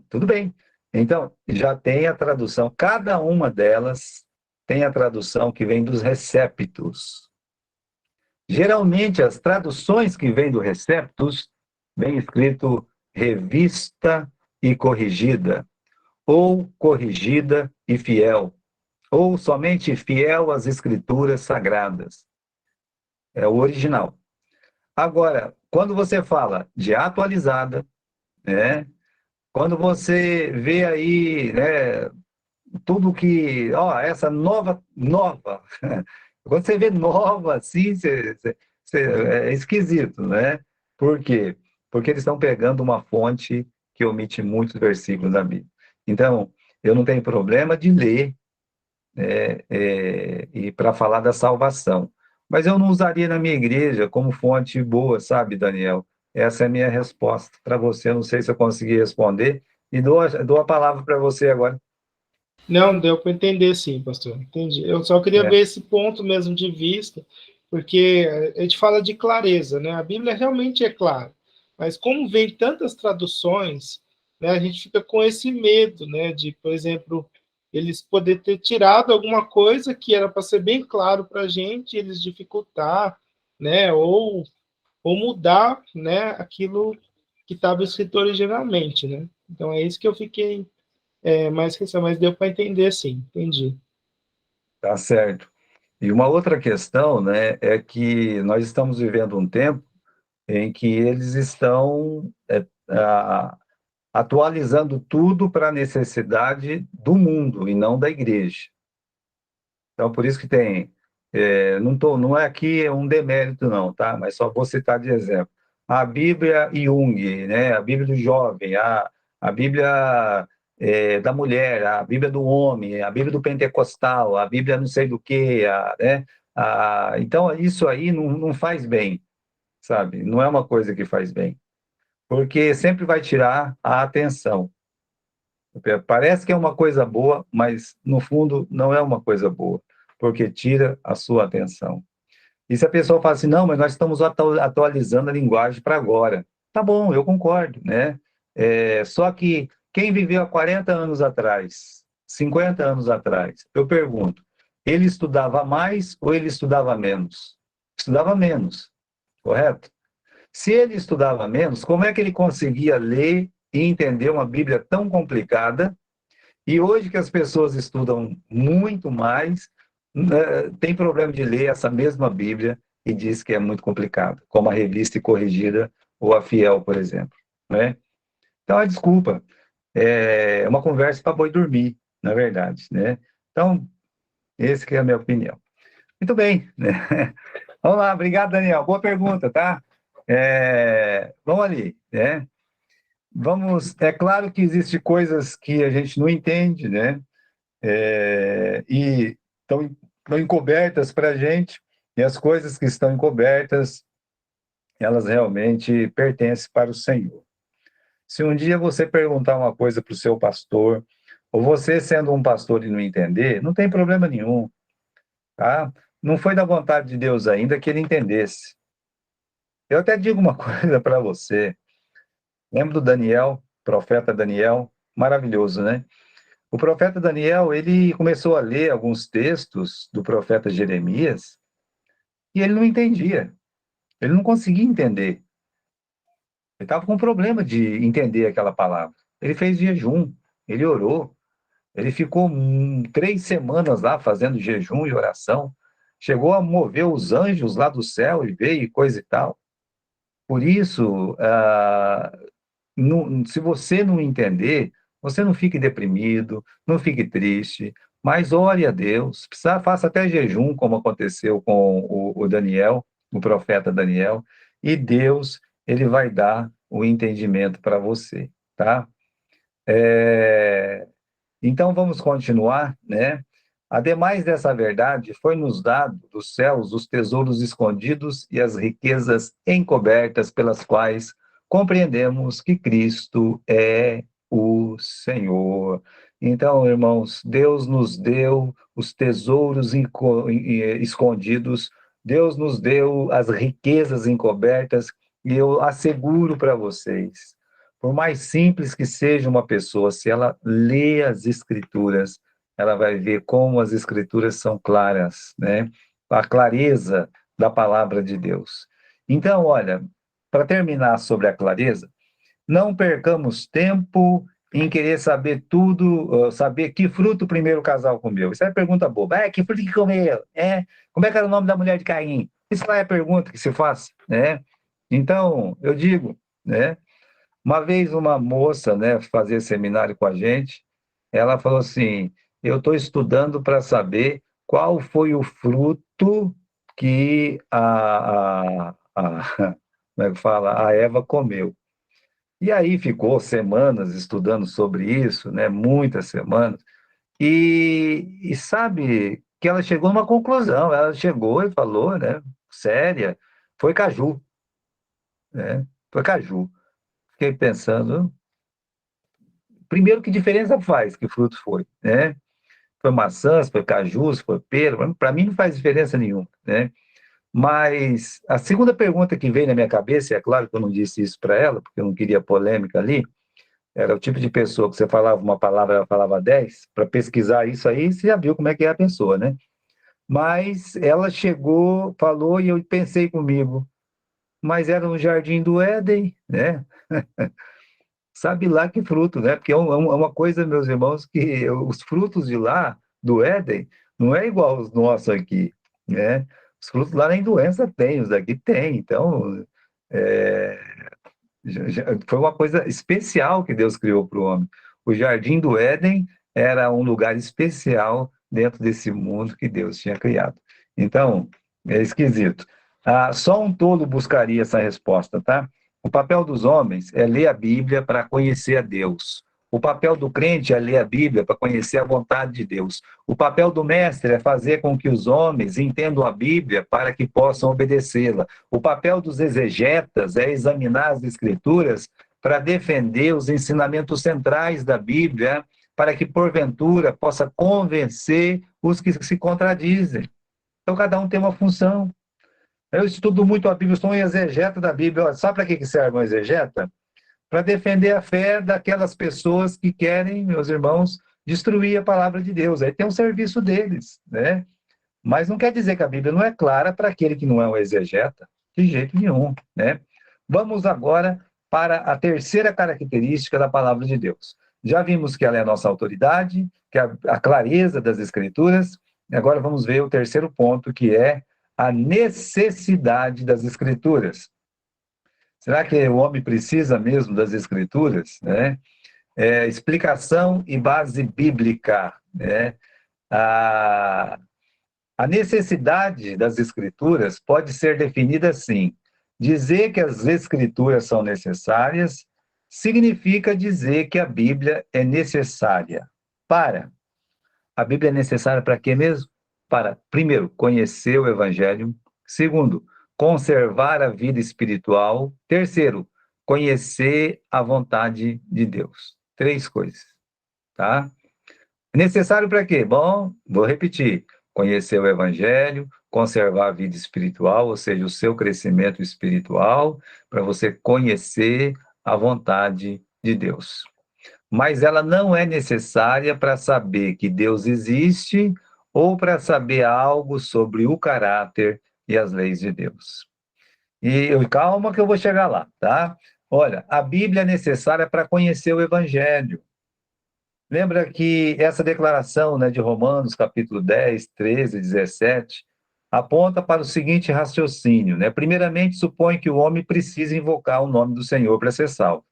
Tudo bem. Então, já tem a tradução, cada uma delas tem a tradução que vem dos receptos. Geralmente, as traduções que vêm do receptos, vem escrito revista e corrigida, ou corrigida e fiel, ou somente fiel às escrituras sagradas. É o original. Agora, quando você fala de atualizada, né? Quando você vê aí, né, tudo que, ó, essa nova, quando você vê nova assim, é esquisito, né? Por quê? Porque eles estão pegando uma fonte que omite muitos versículos da Bíblia. Então, eu não tenho problema de ler, né, e para falar da salvação. Mas eu não usaria na minha igreja como fonte boa, sabe, Daniel? Essa é a minha resposta para você. Eu não sei se eu consegui responder. E dou a palavra para você agora. Não, deu para entender sim, pastor. Entendi. Eu só queria É, ver esse ponto mesmo de vista, porque a gente fala de clareza, né? A Bíblia realmente é clara, mas como vem tantas traduções, né, a gente fica com esse medo, né, de, por exemplo, eles poder ter tirado alguma coisa que era para ser bem claro para a gente, eles dificultar, né, ou mudar, né, aquilo que estava escrito originalmente, né? Então é isso que eu fiquei mais questão, mas deu para entender, sim, entendi. tá certo. E uma outra questão, né, é que nós estamos vivendo um tempo em que eles estão atualizando tudo para a necessidade do mundo e não da igreja. Então, por isso que tem. Não é aqui um demérito, não, tá? Mas só vou citar de exemplo. A Bíblia Jung, né? A Bíblia do jovem, a Bíblia da mulher, a Bíblia do homem, a Bíblia do pentecostal, a Bíblia não sei do quê, né? Então, isso aí não faz bem, sabe? Não é uma coisa que faz bem, porque sempre vai tirar a atenção. Parece que é uma coisa boa, mas no fundo não é uma coisa boa, porque tira a sua atenção. E se a pessoa fala assim, não, mas nós estamos atualizando a linguagem para agora. Tá bom, eu concordo, né? Só que quem viveu há 40 anos atrás, 50 anos atrás, eu pergunto, ele estudava mais ou ele estudava menos? Estudava menos, correto? Se ele estudava menos, como é que ele conseguia ler e entender uma Bíblia tão complicada? E hoje que as pessoas estudam muito mais, né, tem problema de ler essa mesma Bíblia e diz que é muito complicado, como a Revista e Corrigida ou a Fiel, por exemplo, né? Então, a desculpa é uma conversa para boi dormir, na verdade, né? Então, esse que é a minha opinião. Muito bem, né? Vamos lá, obrigado, Daniel. Boa pergunta, tá? Vamos ali, né? É claro que existem coisas que a gente não entende, né? E estão encobertas para a gente, e as coisas que estão encobertas, elas realmente pertencem para o Senhor. Se um dia você perguntar uma coisa para o seu pastor, ou você sendo um pastor e não entender, não tem problema nenhum, tá? Não foi da vontade de Deus ainda que ele entendesse. Eu até digo uma coisa para você. Lembra do Daniel, profeta Daniel? Maravilhoso, né? O profeta Daniel, ele começou a ler alguns textos do profeta Jeremias e ele não entendia. Ele não conseguia entender. Ele estava com problema de entender aquela palavra. Ele fez jejum, ele orou, ele ficou 3 semanas lá fazendo jejum e oração. Chegou a mover os anjos lá do céu e veio e coisa e tal. Por isso, se você não entender, você não fique deprimido, não fique triste, mas ore a Deus. Se precisar, faça até jejum, como aconteceu com o Daniel, o profeta Daniel, e Deus, ele vai dar o entendimento para você, tá? Então, vamos continuar, né? Ademais dessa verdade, foi-nos dado dos céus os tesouros escondidos e as riquezas encobertas pelas quais compreendemos que Cristo é o Senhor. Então, irmãos, Deus nos deu os tesouros escondidos, Deus nos deu as riquezas encobertas, e eu asseguro para vocês, por mais simples que seja uma pessoa, se ela lê as Escrituras, ela vai ver como as Escrituras são claras, né? A clareza da palavra de Deus. Então, olha, para terminar sobre a clareza, não percamos tempo em querer saber tudo, saber que fruto o primeiro casal comeu. Isso é pergunta boba. Que fruto que comeu? Como é que era o nome da mulher de Caim? Isso lá é a pergunta que se faz, né? Então, eu digo, né? Uma vez uma moça, né, fazia seminário com a gente, ela falou assim, eu estou estudando para saber qual foi o fruto que como é que fala? A Eva comeu. E aí ficou semanas estudando sobre isso, né? Muitas semanas. E sabe que ela chegou a uma conclusão. Ela chegou e falou, né? Séria, foi caju, né? Foi caju. Fiquei pensando, primeiro, que diferença faz que fruto foi, né? Foi maçãs, foi cajus, foi pera, para mim não faz diferença nenhuma, né? Mas a segunda pergunta que veio na minha cabeça, e é claro que eu não disse isso para ela, porque eu não queria polêmica ali, era o tipo de pessoa que você falava uma palavra, ela falava 10. Para pesquisar isso aí, você já viu como é que é a pessoa, né? Mas ela chegou, falou, e eu pensei comigo, mas era no Jardim do Éden, né? Sabe lá que fruto, né? Porque é uma coisa, meus irmãos, que os frutos de lá, do Éden, não é igual os nossos aqui, né? Os frutos lá nem doença tem, os daqui tem. Então, é, foi uma coisa especial que Deus criou para o homem. O Jardim do Éden era um lugar especial dentro desse mundo que Deus tinha criado. Então, é esquisito. Só um tolo buscaria essa resposta, tá? O papel dos homens é ler a Bíblia para conhecer a Deus. O papel do crente é ler a Bíblia para conhecer a vontade de Deus. O papel do mestre é fazer com que os homens entendam a Bíblia para que possam obedecê-la. O papel dos exegetas é examinar as Escrituras para defender os ensinamentos centrais da Bíblia, para que, porventura, possa convencer os que se contradizem. Então, cada um tem uma função. Eu estudo muito a Bíblia, sou um exegeta da Bíblia. Sabe para que serve um exegeta? Para defender a fé daquelas pessoas que querem, meus irmãos, destruir a palavra de Deus. Aí tem um serviço deles, né? Mas não quer dizer que a Bíblia não é clara para aquele que não é um exegeta, de jeito nenhum, né? Vamos agora para a terceira característica da palavra de Deus. Já vimos que ela é a nossa autoridade, que é a clareza das Escrituras, e agora vamos ver o terceiro ponto, que é a necessidade das Escrituras. Será que o homem precisa mesmo das Escrituras, né? Explicação e base bíblica, né? A, a necessidade das Escrituras pode ser definida assim: dizer que as Escrituras são necessárias significa dizer que a Bíblia é necessária. A Bíblia é necessária para quê mesmo? Para, primeiro, conhecer o Evangelho. Segundo, conservar a vida espiritual. Terceiro, conhecer a vontade de Deus. Três coisas, tá? Necessário para quê? Bom, vou repetir: conhecer o Evangelho, conservar a vida espiritual, ou seja, o seu crescimento espiritual, para você conhecer a vontade de Deus. Mas ela não é necessária para saber que Deus existe ou para saber algo sobre o caráter e as leis de Deus. E calma que eu vou chegar lá, tá? Olha, a Bíblia é necessária para conhecer o Evangelho. Lembra que essa declaração, né, de Romanos, capítulo 10, 13, 17, aponta para o seguinte raciocínio, né? Primeiramente, supõe que o homem precisa invocar o nome do Senhor para ser salvo.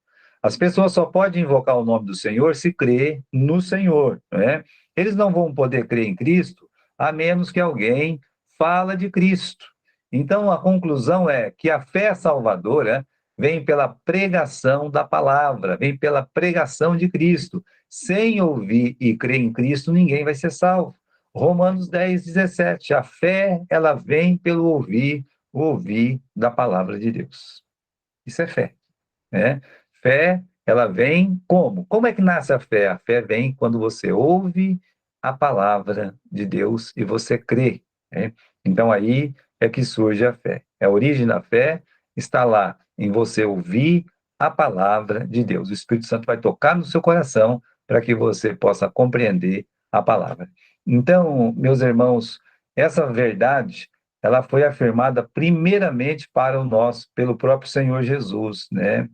As pessoas só podem invocar o nome do Senhor se crer no Senhor, né? Eles não vão poder crer em Cristo a menos que alguém fala de Cristo. Então, a conclusão é que a fé salvadora vem pela pregação da palavra, vem pela pregação de Cristo. Sem ouvir e crer em Cristo, ninguém vai ser salvo. Romanos 10, 17. A fé, ela vem pelo ouvir da palavra de Deus. Isso é fé, né? Fé, ela vem como? Como é que nasce a fé? A fé vem quando você ouve a palavra de Deus e você crê, né? Então aí é que surge a fé. A origem da fé está lá, em você ouvir a palavra de Deus. O Espírito Santo vai tocar no seu coração para que você possa compreender a palavra. Então, meus irmãos, essa verdade, ela foi afirmada primeiramente para o nosso, pelo próprio Senhor Jesus, né?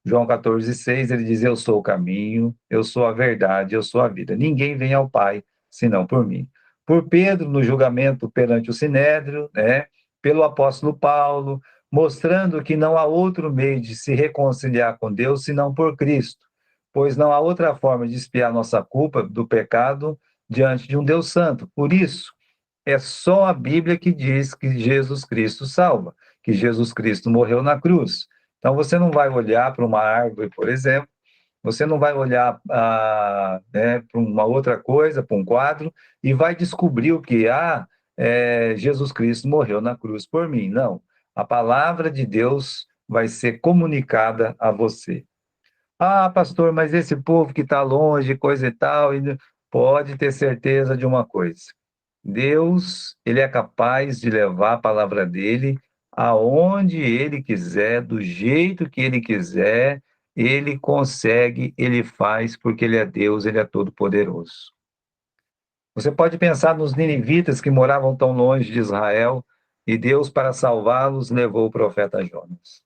João 14,6, ele diz: eu sou o caminho, eu sou a verdade, eu sou a vida. Ninguém vem ao Pai senão por mim. Por Pedro, no julgamento perante o Sinédrio, né? Pelo apóstolo Paulo, mostrando que não há outro meio de se reconciliar com Deus senão por Cristo, pois não há outra forma de expiar nossa culpa do pecado diante de um Deus santo. Por isso, é só a Bíblia que diz que Jesus Cristo salva, que Jesus Cristo morreu na cruz. Então, você não vai olhar para uma árvore, por exemplo, você não vai olhar né, para uma outra coisa, para um quadro, e vai descobrir o que? Jesus Cristo morreu na cruz por mim. Não. A palavra de Deus vai ser comunicada a você. Ah, pastor, mas esse povo que está longe, coisa e tal, pode ter certeza de uma coisa. Deus, ele é capaz de levar a palavra dele aonde ele quiser, do jeito que ele quiser, ele consegue, ele faz, porque ele é Deus, ele é todo-poderoso. Você pode pensar nos ninivitas que moravam tão longe de Israel e Deus, para salvá-los, levou o profeta Jonas.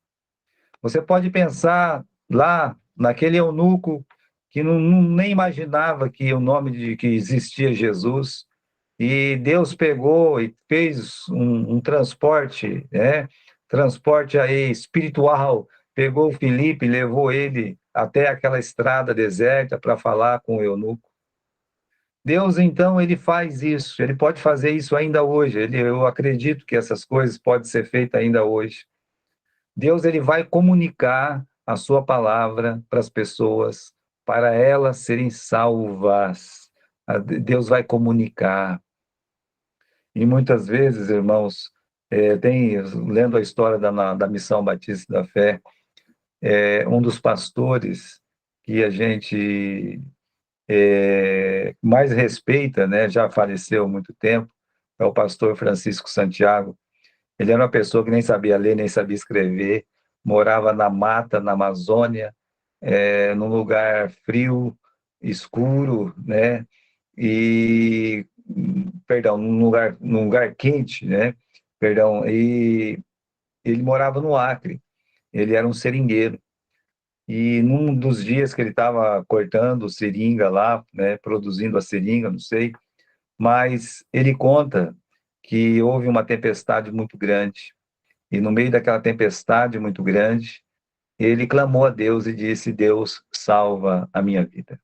Você pode pensar lá naquele eunuco que nem imaginava que o nome de que existia Jesus, e Deus pegou e fez um transporte, né? Transporte aí espiritual, pegou o Filipe, levou ele até aquela estrada deserta para falar com o eunuco. Deus, então, ele faz isso, ele pode fazer isso ainda hoje, eu acredito que essas coisas podem ser feitas ainda hoje. Deus, ele vai comunicar a sua palavra para as pessoas, para elas serem salvas. Deus vai comunicar. E muitas vezes, irmãos, lendo a história da Missão Batista da Fé, um dos pastores que a gente mais respeita, né, já faleceu há muito tempo, é o pastor Francisco Santiago. Ele era uma pessoa que nem sabia ler, nem sabia escrever, morava na mata, na Amazônia, num lugar frio, escuro, né? E, perdão, num lugar quente, né? Perdão, e ele morava no Acre, ele era um seringueiro. E num dos dias que ele estava cortando seringa lá, né, produzindo a seringa, não sei, mas ele conta que houve uma tempestade muito grande. E no meio daquela tempestade muito grande, ele clamou a Deus e disse: Deus, salva a minha vida.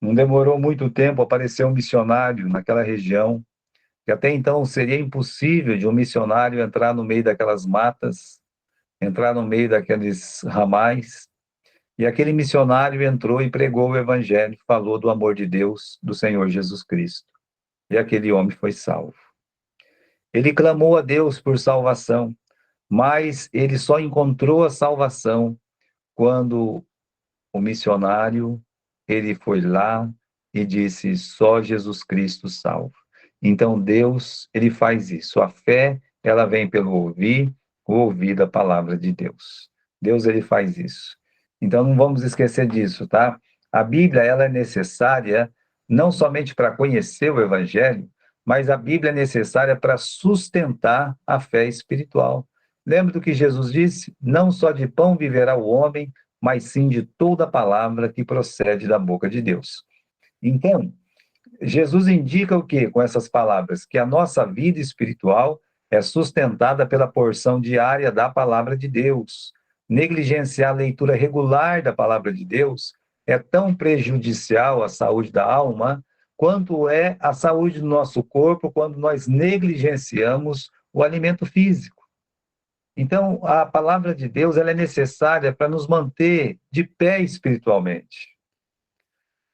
Não demorou muito tempo, apareceu um missionário naquela região, que até então seria impossível de um missionário entrar no meio daquelas matas, entrar no meio daqueles ramais. E aquele missionário entrou e pregou o evangelho, falou do amor de Deus, do Senhor Jesus Cristo. E aquele homem foi salvo. Ele clamou a Deus por salvação, mas ele só encontrou a salvação quando o missionário, ele foi lá e disse: só Jesus Cristo salva. Então Deus, ele faz isso. A fé, ela vem pelo ouvir, o ouvir da palavra de Deus. Deus, ele faz isso. Então não vamos esquecer disso, tá? A Bíblia, ela é necessária não somente para conhecer o evangelho, mas a Bíblia é necessária para sustentar a fé espiritual. Lembra do que Jesus disse? Não só de pão viverá o homem, mas sim de toda palavra que procede da boca de Deus. Então, Jesus indica o quê com essas palavras? Que a nossa vida espiritual é sustentada pela porção diária da palavra de Deus. Negligenciar a leitura regular da palavra de Deus é tão prejudicial à saúde da alma quanto é a saúde do nosso corpo quando nós negligenciamos o alimento físico. Então, a palavra de Deus, ela é necessária para nos manter de pé espiritualmente.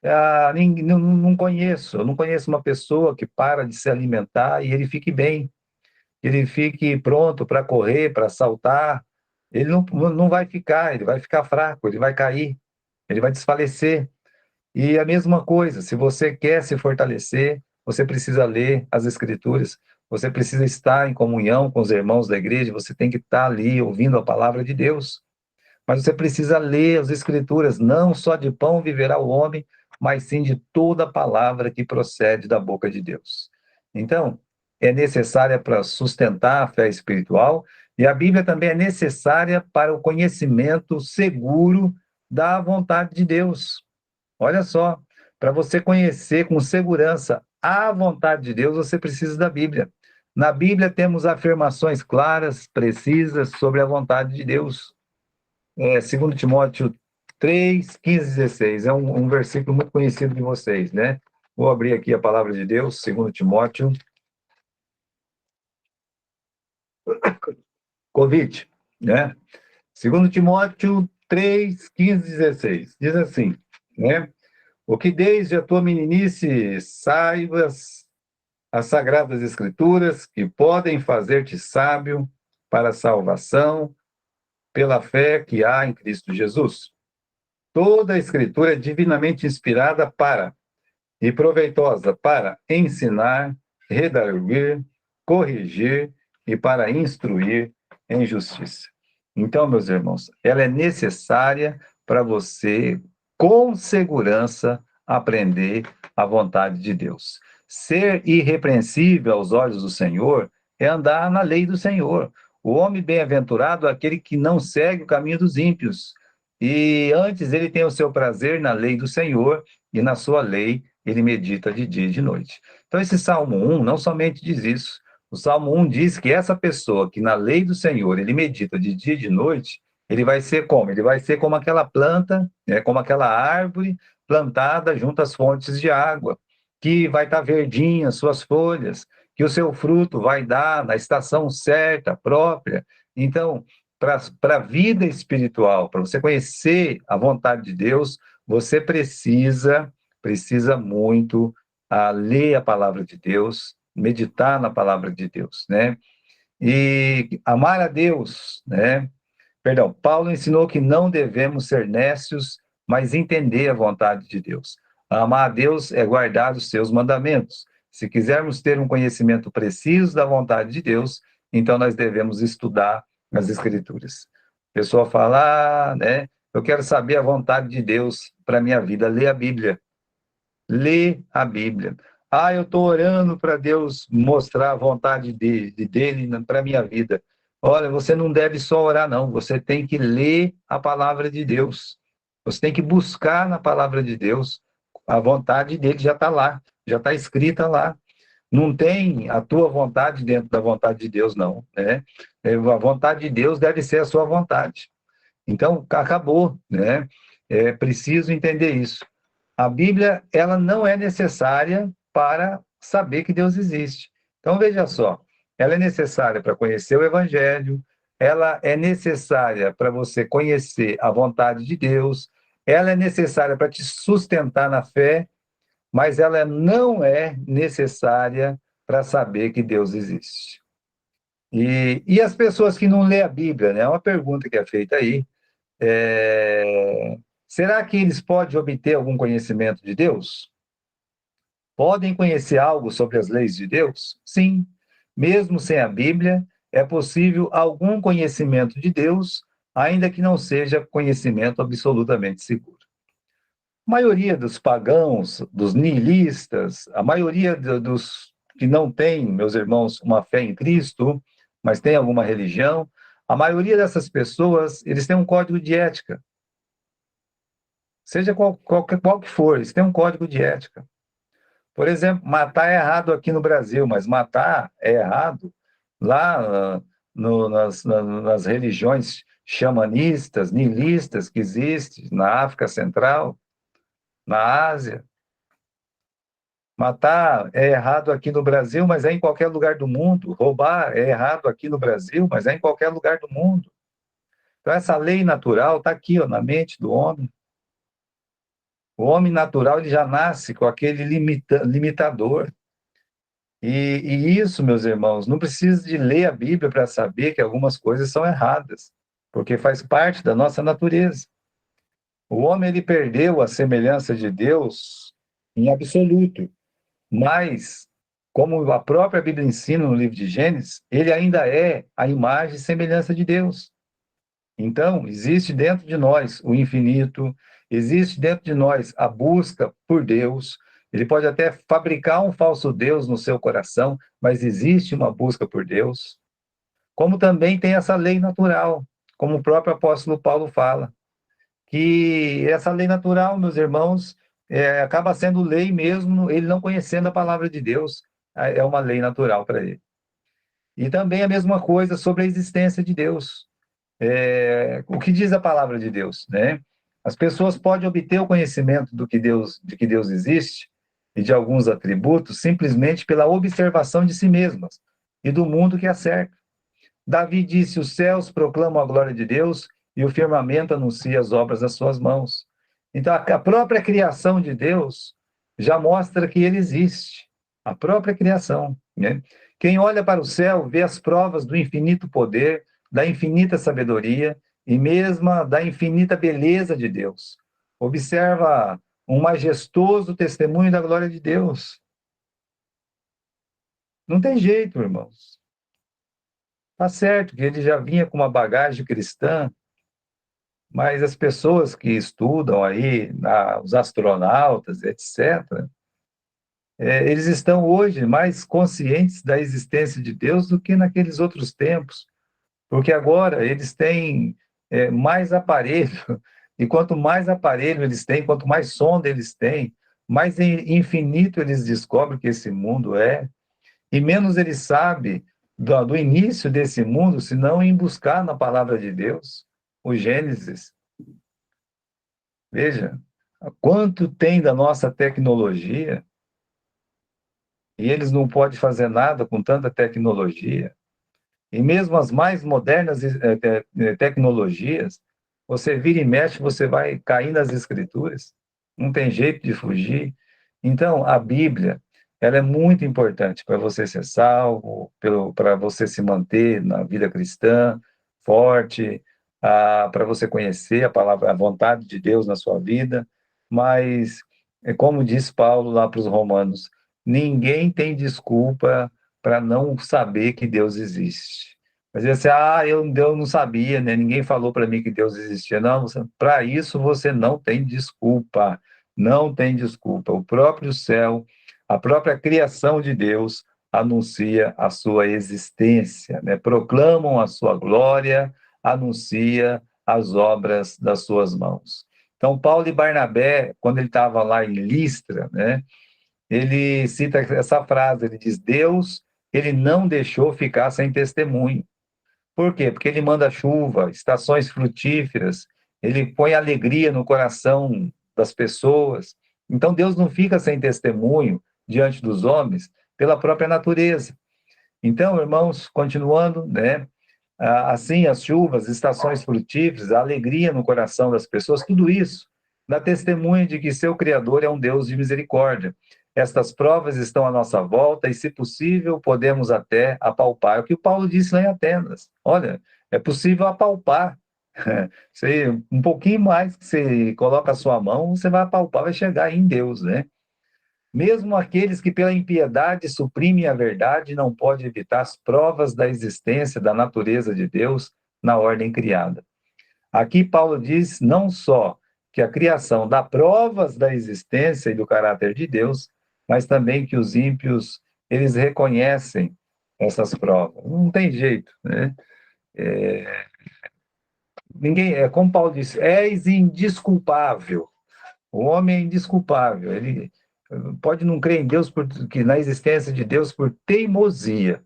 Eu não conheço uma pessoa que para de se alimentar e ele fique bem, ele fique pronto para correr, para saltar. Ele não vai ficar, ele vai ficar fraco, ele vai cair, ele vai desfalecer. E a mesma coisa, se você quer se fortalecer, você precisa ler as Escrituras, você precisa estar em comunhão com os irmãos da igreja, você tem que estar ali ouvindo a palavra de Deus. Mas você precisa ler as Escrituras, não só de pão viverá o homem, mas sim de toda palavra que procede da boca de Deus. Então, é necessária para sustentar a fé espiritual E a Bíblia também é necessária para o conhecimento seguro da vontade de Deus. Olha só, para você conhecer com segurança a vontade de Deus, você precisa da Bíblia. Na Bíblia temos afirmações claras, precisas sobre a vontade de Deus. 2 Timóteo 3, 15, 16. É um versículo muito conhecido de vocês, né? Vou abrir aqui a palavra de Deus, 2 Timóteo. Convite, né? 2 Timóteo 3, 15, 16. Diz assim, né? O que desde a tua meninice saibas as sagradas escrituras que podem fazer-te sábio para a salvação pela fé que há em Cristo Jesus. Toda a escritura é divinamente inspirada para e proveitosa para ensinar, redarguir, corrigir e para instruir em justiça. Então, meus irmãos, ela é necessária para você, com segurança, aprender a vontade de Deus. Ser irrepreensível aos olhos do Senhor é andar na lei do Senhor. O homem bem-aventurado é aquele que não segue o caminho dos ímpios. E antes ele tem o seu prazer na lei do Senhor, e na sua lei ele medita de dia e de noite. Então, esse Salmo 1 não somente diz isso. O Salmo 1 diz que essa pessoa que na lei do Senhor ele medita de dia e de noite, ele vai ser como? Ele vai ser como aquela planta, né, como aquela árvore plantada junto às fontes de água, que vai estar verdinha suas folhas, que o seu fruto vai dar na estação certa, própria. Então, para a vida espiritual, para você conhecer a vontade de Deus, você precisa muito ler a palavra de Deus, meditar na palavra de Deus, né? E amar a Deus, né? Perdão, Paulo ensinou que não devemos ser nécios, mas entender a vontade de Deus. Amar a Deus é guardar os seus mandamentos. Se quisermos ter um conhecimento preciso da vontade de Deus, então nós devemos estudar as Escrituras. A pessoa fala, né? Eu quero saber a vontade de Deus para a minha vida. Lê a Bíblia. Lê a Bíblia. Ah, eu estou orando para Deus mostrar a vontade dele para a minha vida. Olha, você não deve só orar, não. Você tem que ler a palavra de Deus. Você tem que buscar na palavra de Deus. A vontade dele já está lá, já está escrita lá. Não tem a tua vontade dentro da vontade de Deus, não, né? A vontade de Deus deve ser a sua vontade. Então, acabou, né? É preciso entender isso. A Bíblia, ela não é necessária para saber que Deus existe. Então, veja só, ela é necessária para conhecer o Evangelho, ela é necessária para você conhecer a vontade de Deus, ela é necessária para te sustentar na fé, mas ela não é necessária para saber que Deus existe. E as pessoas que não lê a Bíblia, né? É uma pergunta que é feita aí. Será que eles podem obter algum conhecimento de Deus? Podem conhecer algo sobre as leis de Deus? Sim. Mesmo sem a Bíblia, é possível algum conhecimento de Deus, ainda que não seja conhecimento absolutamente seguro. A maioria dos pagãos, dos nihilistas, a maioria dos que não têm, meus irmãos, uma fé em Cristo, mas tem alguma religião, a maioria dessas pessoas, eles têm um código de ética. Seja qual que for, eles têm um código de ética. Por exemplo, matar é errado aqui no Brasil, mas matar é errado lá nas religiões xamanistas, nihilistas que existem na África Central, na Ásia. Matar é errado aqui no Brasil, mas é em qualquer lugar do mundo. Roubar é errado aqui no Brasil, mas é em qualquer lugar do mundo. Então, essa lei natural está aqui, ó, na mente do homem. O homem natural ele já nasce com aquele limitador. E isso, meus irmãos, não precisa de ler a Bíblia para saber que algumas coisas são erradas, porque faz parte da nossa natureza. O homem ele perdeu a semelhança de Deus em absoluto, mas, como a própria Bíblia ensina no livro de Gênesis, ele ainda é a imagem e semelhança de Deus. Então, existe dentro de nós o infinito, existe dentro de nós a busca por Deus. Ele pode até fabricar um falso Deus no seu coração, mas existe uma busca por Deus. como também tem essa lei natural, como o próprio apóstolo Paulo fala, que essa lei natural, meus irmãos, acaba sendo lei mesmo, ele não conhecendo a palavra de Deus, é uma lei natural para ele. E também a mesma coisa sobre a existência de Deus. O que diz a palavra de Deus, né? As pessoas podem obter o conhecimento de que Deus existe e de alguns atributos simplesmente pela observação de si mesmas e do mundo que a cerca. Davi disse: os céus proclamam a glória de Deus e o firmamento anuncia as obras das suas mãos. Então, a própria criação de Deus já mostra que ele existe. A própria criação, né? Quem olha para o céu vê as provas do infinito poder, da infinita sabedoria e mesmo da infinita beleza de Deus. Observa um majestoso testemunho da glória de Deus. Não tem jeito, irmãos. Tá certo que ele já vinha com uma bagagem cristã, mas as pessoas que estudam aí, os astronautas, etc., eles estão hoje mais conscientes da existência de Deus do que naqueles outros tempos, porque agora eles têm mais aparelho, e quanto mais aparelho eles têm, quanto mais sonda eles têm, mais infinito eles descobrem que esse mundo é, e menos eles sabem do início desse mundo, senão em buscar na palavra de Deus, o Gênesis. Veja, quanto tem da nossa tecnologia, e eles não podem fazer nada com tanta tecnologia. E mesmo as mais modernas tecnologias, você vira e mexe, você vai cair nas escrituras, não tem jeito de fugir. Então, a Bíblia, ela é muito importante para você ser salvo, para você se manter na vida cristã forte, para você conhecer a palavra, a vontade de Deus na sua vida, mas, como diz Paulo lá para os Romanos, ninguém tem desculpa para não saber que Deus existe. Mas você, eu não sabia, né? Ninguém falou para mim que Deus existia. Não, para isso você não tem desculpa. Não tem desculpa. O próprio céu, a própria criação de Deus anuncia a sua existência, né? Proclamam a sua glória, anuncia as obras das suas mãos. Então, Paulo e Barnabé, quando ele estava lá em Listra, né? Ele cita essa frase, ele diz: Deus, ele não deixou ficar sem testemunho. Por quê? Porque ele manda chuva, estações frutíferas, ele põe alegria no coração das pessoas. Então Deus não fica sem testemunho diante dos homens pela própria natureza. Então, irmãos, continuando, né? Assim, as chuvas, estações frutíferas, a alegria no coração das pessoas, tudo isso dá testemunho de que seu Criador é um Deus de misericórdia. Estas provas estão à nossa volta e, se possível, podemos até apalpar. É o que o Paulo disse lá em Atenas. Olha, é possível apalpar. Você, um pouquinho mais que você coloca a sua mão, você vai apalpar, vai chegar em Deus, né? Mesmo aqueles que pela impiedade suprimem a verdade não podem evitar as provas da existência da natureza de Deus na ordem criada. Aqui Paulo diz não só que a criação dá provas da existência e do caráter de Deus, mas também que os ímpios, eles reconhecem essas provas. Não tem jeito, né? Como Paulo disse, és indesculpável. O homem é indesculpável. Ele pode não crer em Deus, que na existência de Deus por teimosia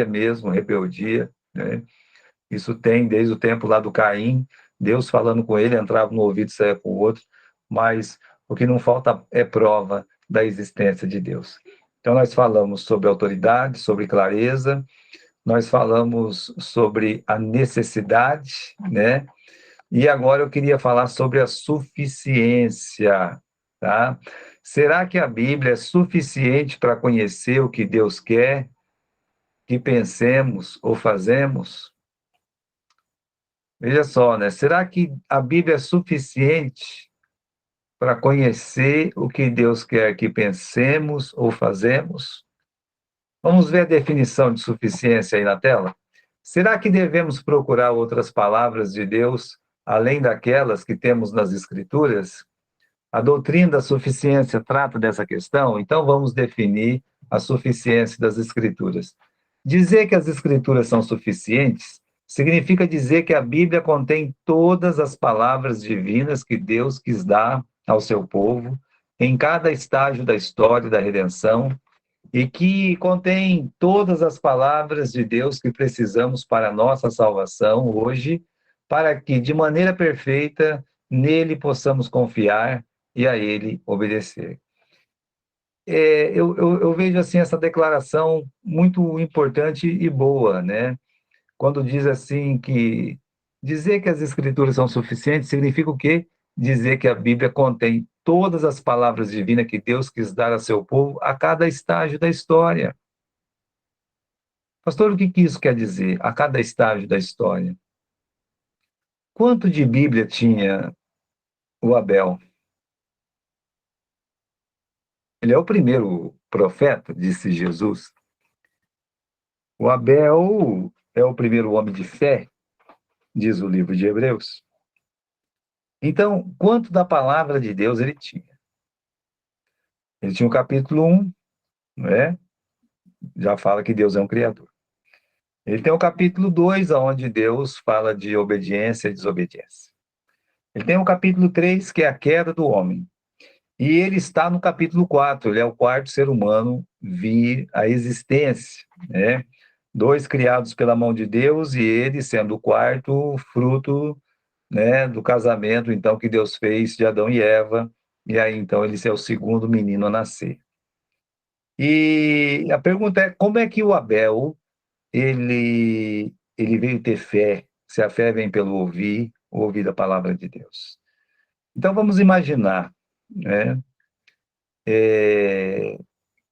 mesmo, rebeldia, né? Isso tem desde o tempo lá do Caim, Deus falando com ele, entrava no ouvido e saia com o outro, mas o que não falta é prova da existência de Deus. Então, nós falamos sobre autoridade, sobre clareza, nós falamos sobre a necessidade, né? E agora eu queria falar sobre a suficiência, tá? Será que a Bíblia é suficiente para conhecer o que Deus quer que pensemos ou fazemos? Veja só, né? Será que a Bíblia é suficiente para conhecer o que Deus quer que pensemos ou fazemos? Vamos ver a definição de suficiência aí na tela? Será que devemos procurar outras palavras de Deus além daquelas que temos nas Escrituras? A doutrina da suficiência trata dessa questão, então vamos definir a suficiência das Escrituras. Dizer que as Escrituras são suficientes significa dizer que a Bíblia contém todas as palavras divinas que Deus quis dar ao seu povo em cada estágio da história da redenção e que contém todas as palavras de Deus que precisamos para a nossa salvação hoje, para que, de maneira perfeita, nele possamos confiar e a ele obedecer. Eu vejo assim essa declaração muito importante e boa, né? Quando diz assim que dizer que as escrituras são suficientes significa o quê? Dizer que a Bíblia contém todas as palavras divinas que Deus quis dar a seu povo a cada estágio da história. Pastor, o que isso quer dizer? A cada estágio da história. Quanto de Bíblia tinha o Abel? Ele é o primeiro profeta, disse Jesus. O Abel é o primeiro homem de fé, diz o livro de Hebreus. Então, quanto da palavra de Deus ele tinha? Ele tinha o capítulo 1, né? Já fala que Deus é um criador. Ele tem o capítulo 2, onde Deus fala de obediência e desobediência. Ele tem o capítulo 3, que é a queda do homem. E ele está no capítulo 4, ele é o quarto ser humano vir à existência, né? Dois criados pela mão de Deus e ele sendo o quarto fruto, né, do casamento, então, que Deus fez de Adão e Eva, e aí, então, ele é o segundo menino a nascer. E a pergunta é, como é que o Abel, ele veio ter fé, se a fé vem pelo ouvir a palavra de Deus? Então, vamos imaginar, né,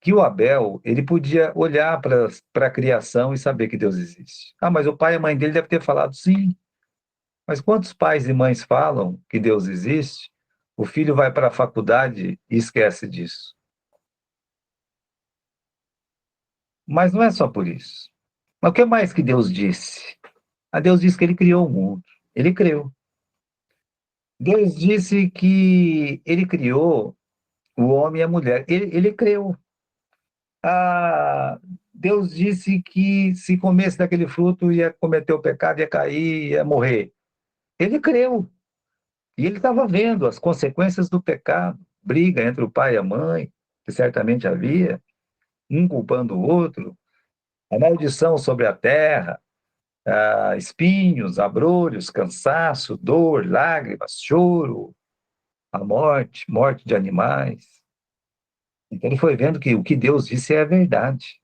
que o Abel, ele podia olhar para a criação e saber que Deus existe. Ah, mas o pai e a mãe dele devem ter falado sim. Mas quantos pais e mães falam que Deus existe, o filho vai para a faculdade e esquece disso? Mas não é só por isso. Mas o que mais que Deus disse? A Deus disse que ele criou o mundo. Ele criou. Deus disse que ele criou o homem e a mulher. Ele criou. Ah, Deus disse que se comesse daquele fruto ia cometer o pecado, ia cair, ia morrer. Ele creu. E ele estava vendo as consequências do pecado, briga entre o pai e a mãe, que certamente havia, um culpando o outro, a maldição sobre a terra, espinhos, abrolhos, cansaço, dor, lágrimas, choro, a morte de animais. Então ele foi vendo que o que Deus disse é a verdade.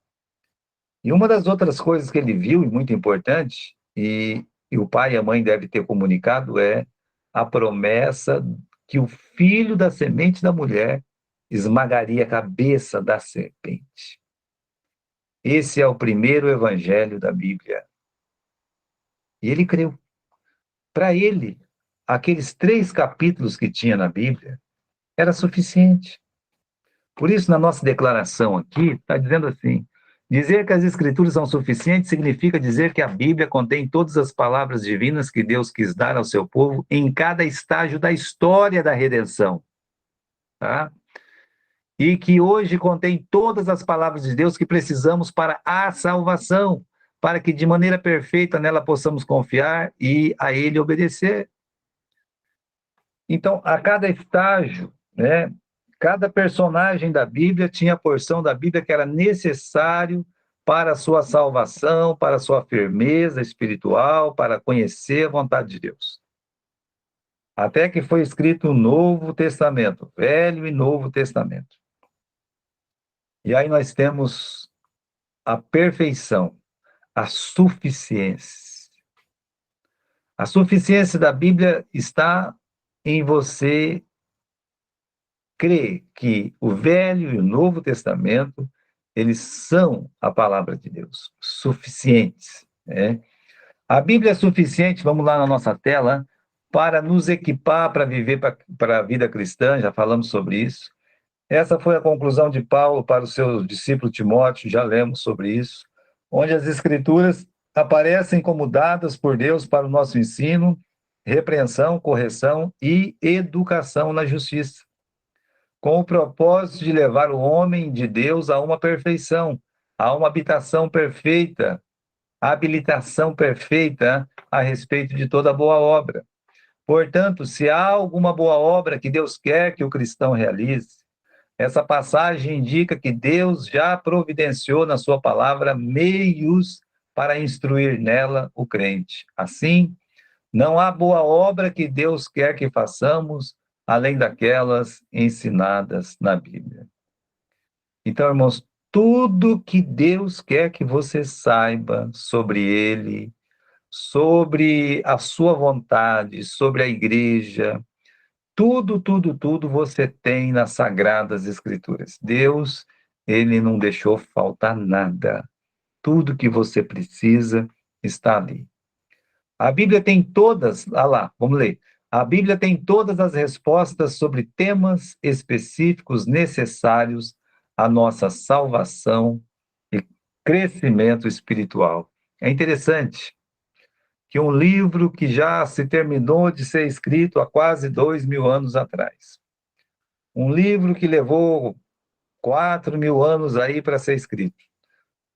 E uma das outras coisas que ele viu, e muito importante, e o pai e a mãe devem ter comunicado, é a promessa que o filho da semente da mulher esmagaria a cabeça da serpente. Esse é o primeiro evangelho da Bíblia. E ele creu. Para ele, aqueles 3 capítulos que tinha na Bíblia era suficiente. Por isso, na nossa declaração aqui, está dizendo assim: dizer que as Escrituras são suficientes significa dizer que a Bíblia contém todas as palavras divinas que Deus quis dar ao seu povo em cada estágio da história da redenção. Tá? E que hoje contém todas as palavras de Deus que precisamos para a salvação, para que de maneira perfeita nela possamos confiar e a Ele obedecer. Então, a cada estágio, né, cada personagem da Bíblia tinha a porção da Bíblia que era necessário para a sua salvação, para a sua firmeza espiritual, para conhecer a vontade de Deus. Até que foi escrito o Novo Testamento, Velho e Novo Testamento. E aí nós temos a perfeição, a suficiência. A suficiência da Bíblia está em você crer que o Velho e o Novo Testamento, eles são a palavra de Deus, suficientes, né? A Bíblia é suficiente, vamos lá na nossa tela, para nos equipar para viver para a vida cristã, já falamos sobre isso. Essa foi a conclusão de Paulo para o seu discípulo Timóteo, já lemos sobre isso, onde as Escrituras aparecem como dadas por Deus para o nosso ensino, repreensão, correção e educação na justiça, com o propósito de levar o homem de Deus a uma perfeição, Há uma habitação perfeita, habilitação perfeita a respeito de toda boa obra. Portanto, se há alguma boa obra que Deus quer que o cristão realize, essa passagem indica que Deus já providenciou na sua palavra meios para instruir nela o crente. Assim, não há boa obra que Deus quer que façamos além daquelas ensinadas na Bíblia. Então, irmãos, tudo que Deus quer que você saiba sobre Ele, sobre a sua vontade, sobre a igreja, tudo você tem nas Sagradas Escrituras. Deus, Ele não deixou faltar nada. Tudo que você precisa está ali. A Bíblia tem todas, lá, vamos ler. A Bíblia tem todas as respostas sobre temas específicos necessários à nossa salvação e crescimento espiritual. É interessante que um livro que já se terminou de ser escrito há quase 2000 anos atrás, um livro que levou 4000 anos aí para ser escrito,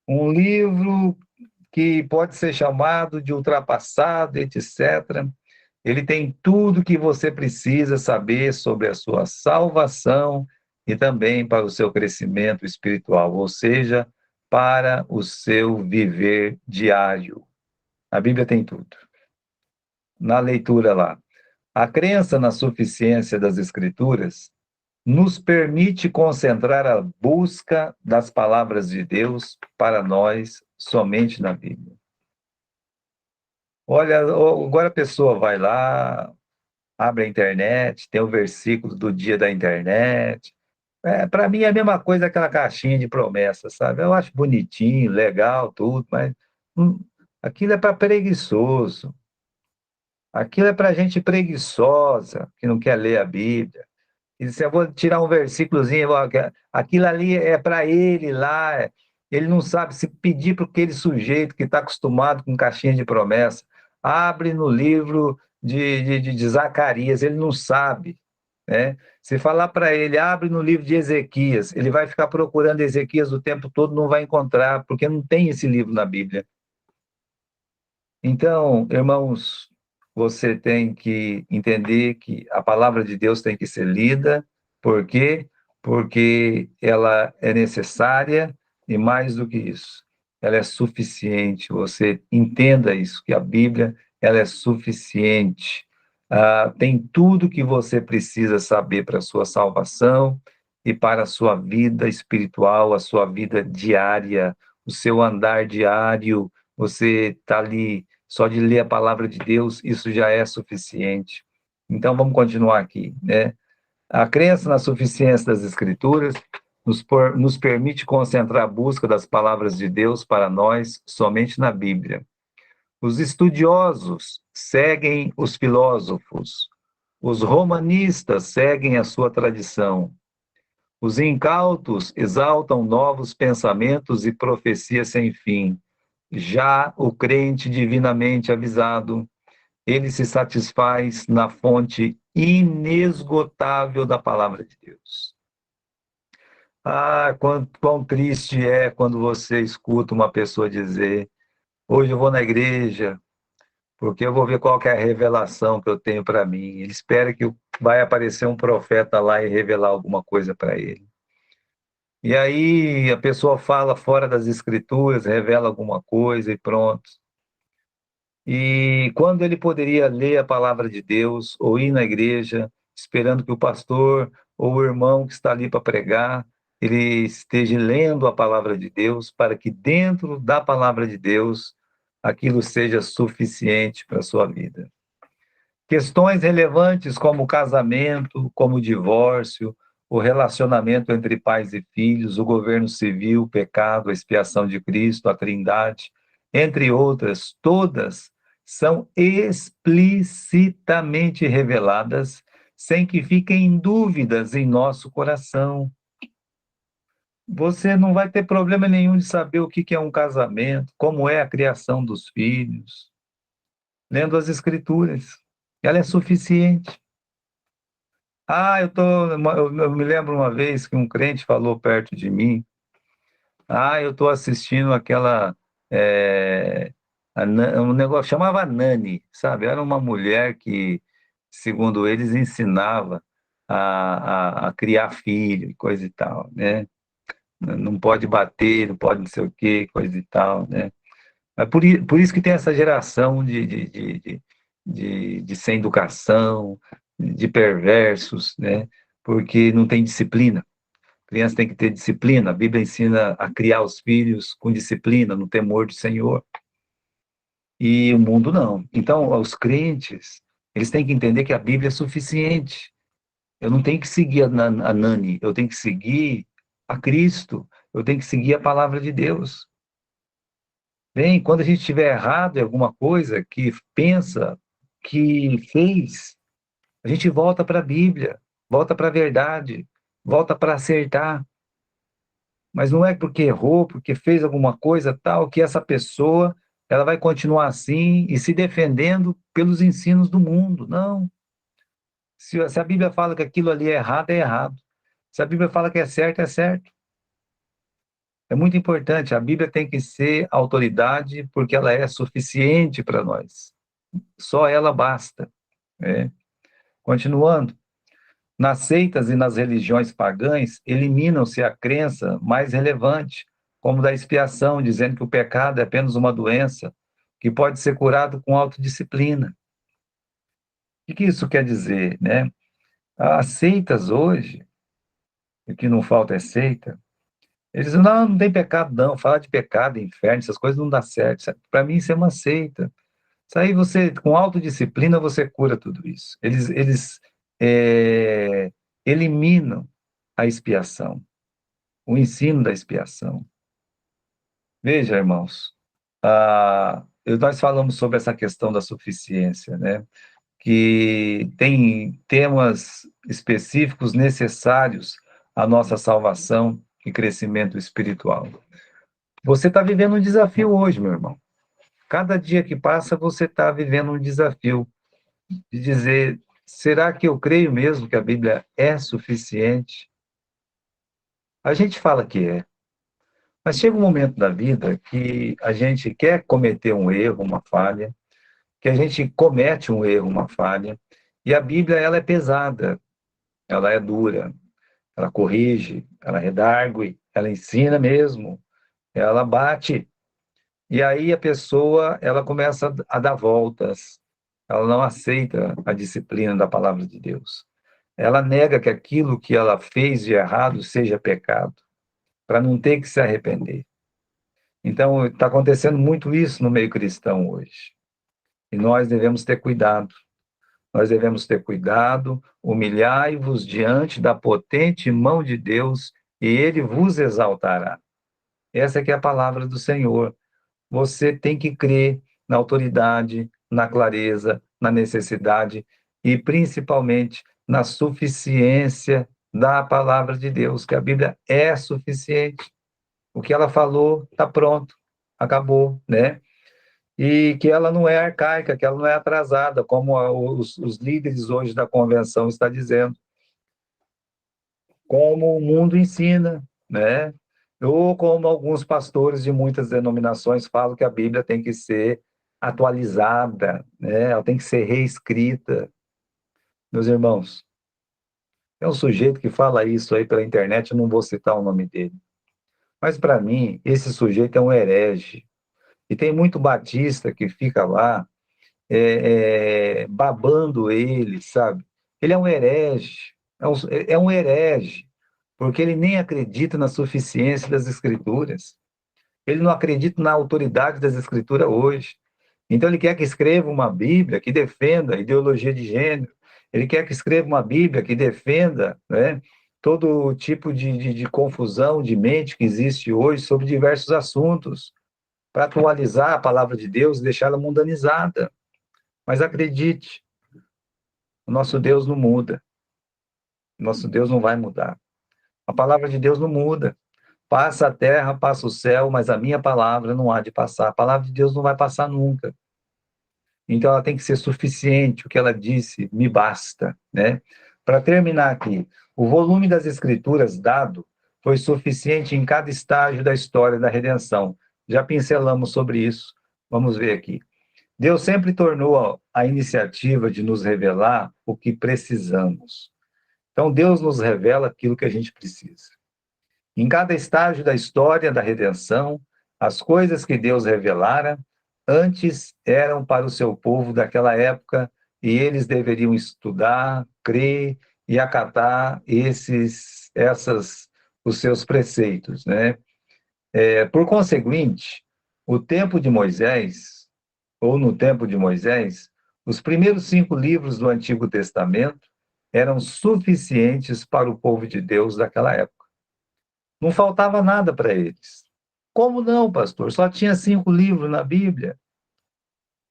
um livro que pode ser chamado de ultrapassado, etc. Ele tem tudo que você precisa saber sobre a sua salvação e também para o seu crescimento espiritual, ou seja, para o seu viver diário. A Bíblia tem tudo. Na leitura lá, a crença na suficiência das Escrituras nos permite concentrar a busca das palavras de Deus para nós somente na Bíblia. Olha, agora a pessoa vai lá, abre a internet, tem o versículo do dia da internet. Para mim é a mesma coisa aquela caixinha de promessas, sabe? Eu acho bonitinho, legal, tudo, mas aquilo é para preguiçoso. Aquilo é para gente preguiçosa, que não quer ler a Bíblia. E se eu vou tirar um versículozinho, aquilo ali é para ele lá, ele não sabe se pedir para aquele sujeito que está acostumado com caixinha de promessa, abre no livro de Zacarias, ele não sabe, né? Se falar para ele, abre no livro de Ezequias, ele vai ficar procurando Ezequias o tempo todo, não vai encontrar, porque não tem esse livro na Bíblia. Então, irmãos, você tem que entender que a palavra de Deus tem que ser lida. Por quê? Porque ela é necessária e, mais do que isso, ela é suficiente. Você entenda isso, que a Bíblia ela é suficiente. Tem tudo que você precisa saber para a sua salvação e para a sua vida espiritual, a sua vida diária, o seu andar diário. Você está ali, só de ler a palavra de Deus, isso já é suficiente. Então, vamos continuar aqui, né? A crença na suficiência das Escrituras nos permite concentrar a busca das palavras de Deus para nós somente na Bíblia. Os estudiosos seguem os filósofos, os romanistas seguem a sua tradição, os incautos exaltam novos pensamentos e profecias sem fim. Já o crente divinamente avisado, ele se satisfaz na fonte inesgotável da palavra de Deus. Quão triste é quando você escuta uma pessoa dizer: hoje eu vou na igreja, porque eu vou ver qual que é a revelação que eu tenho para mim. Ele espera que vai aparecer um profeta lá e revelar alguma coisa para ele. E aí a pessoa fala fora das escrituras, revela alguma coisa e pronto. E quando ele poderia ler a palavra de Deus ou ir na igreja, esperando que o pastor ou o irmão que está ali para pregar, ele esteja lendo a palavra de Deus, para que dentro da palavra de Deus aquilo seja suficiente para a sua vida. Questões relevantes como o casamento, como o divórcio, o relacionamento entre pais e filhos, o governo civil, o pecado, a expiação de Cristo, a Trindade, entre outras, todas são explicitamente reveladas, sem que fiquem dúvidas em nosso coração. Você não vai ter problema nenhum de saber o que é um casamento, como é a criação dos filhos, lendo as Escrituras. Ela é suficiente. Eu me lembro uma vez que um crente falou perto de mim, Eu estou assistindo aquela. Um negócio chamava Nani, sabe? Era uma mulher que, segundo eles, ensinava a criar filho, e coisa e tal, né? Não pode bater, não pode não sei o quê, coisa e tal, né? É por isso que tem essa geração de sem educação, de perversos, né? Porque não tem disciplina. Criança tem que ter disciplina. A Bíblia ensina a criar os filhos com disciplina, no temor do Senhor. E o mundo não. Então, os crentes, eles têm que entender que a Bíblia é suficiente. Eu não tenho que seguir a Nani, eu tenho que seguir a Cristo, eu tenho que seguir a palavra de Deus. Bem, quando a gente estiver errado em alguma coisa que pensa, que fez, a gente volta para a Bíblia, volta para a verdade, volta para acertar. Mas não é porque errou, porque fez alguma coisa tal, que essa pessoa ela vai continuar assim e se defendendo pelos ensinos do mundo. Não. Se a Bíblia fala que aquilo ali é errado, é errado. Se a Bíblia fala que é certo, é certo. É muito importante. A Bíblia tem que ser autoridade porque ela é suficiente para nós. Só ela basta. Né? Continuando. Nas seitas e nas religiões pagãs, eliminam-se a crença mais relevante, como da expiação, dizendo que o pecado é apenas uma doença que pode ser curado com autodisciplina. O que isso quer dizer, né? As seitas hoje, o que não falta é seita, eles dizem, não, não tem pecado não, falar de pecado, inferno, essas coisas não dá certo. Para mim isso é uma seita. Isso aí você, com autodisciplina, você cura tudo isso. Eles eliminam a expiação, o ensino da expiação. Veja, irmãos, nós falamos sobre essa questão da suficiência, né? Que tem temas específicos necessários à nossa salvação e crescimento espiritual. Você está vivendo um desafio hoje, meu irmão. Cada dia que passa, você está vivendo um desafio de dizer: será que eu creio mesmo que a Bíblia é suficiente? A gente fala que é, mas chega um momento da vida que a gente quer cometer um erro, uma falha, que a gente comete um erro, uma falha, e a Bíblia ela é pesada, ela é dura, ela corrige, ela redargue, ela ensina mesmo, ela bate. E aí a pessoa ela começa a dar voltas, ela não aceita a disciplina da palavra de Deus. Ela nega que aquilo que ela fez de errado seja pecado, para não ter que se arrepender. Então, está acontecendo muito isso no meio cristão hoje. E nós devemos ter cuidado. Nós devemos ter cuidado, humilhai-vos diante da potente mão de Deus, e ele vos exaltará. Essa é que é a palavra do Senhor. Você tem que crer na autoridade, na clareza, na necessidade e principalmente na suficiência da palavra de Deus, que a Bíblia é suficiente. O que ela falou está pronto, acabou, né? E que ela não é arcaica, que ela não é atrasada, como os líderes hoje da convenção estão dizendo, como o mundo ensina, né? Ou como alguns pastores de muitas denominações falam que a Bíblia tem que ser atualizada, né? Ela tem que ser reescrita. Meus irmãos, é um sujeito que fala isso aí pela internet, eu não vou citar o nome dele. Mas, para mim, esse sujeito é um herege. E tem muito batista que fica lá babando ele, sabe? Ele é um herege, é um herege, porque ele nem acredita na suficiência das Escrituras. Ele não acredita na autoridade das Escrituras hoje. Então, ele quer que escreva uma Bíblia que defenda a ideologia de gênero. Ele quer que escreva uma Bíblia que defenda, né, todo tipo de confusão de mente que existe hoje sobre diversos assuntos, para atualizar a palavra de Deus e deixá-la mundanizada. Mas acredite, o nosso Deus não muda. O nosso Deus não vai mudar. A palavra de Deus não muda. Passa a terra, passa o céu, mas a minha palavra não há de passar. A palavra de Deus não vai passar nunca. Então ela tem que ser suficiente. O que ela disse, me basta, né? Para terminar aqui, o volume das Escrituras dado foi suficiente em cada estágio da história da redenção. Já pincelamos sobre isso, vamos ver aqui. Deus sempre tornou a iniciativa de nos revelar o que precisamos. Então, Deus nos revela aquilo que a gente precisa. Em cada estágio da história da redenção, as coisas que Deus revelara antes eram para o seu povo daquela época e eles deveriam estudar, crer e acatar os seus preceitos, né? Por conseguinte, o tempo de Moisés, ou no tempo de Moisés, os primeiros 5 livros do Antigo Testamento eram suficientes para o povo de Deus daquela época. Não faltava nada para eles. Como não, pastor? Só tinha 5 livros na Bíblia.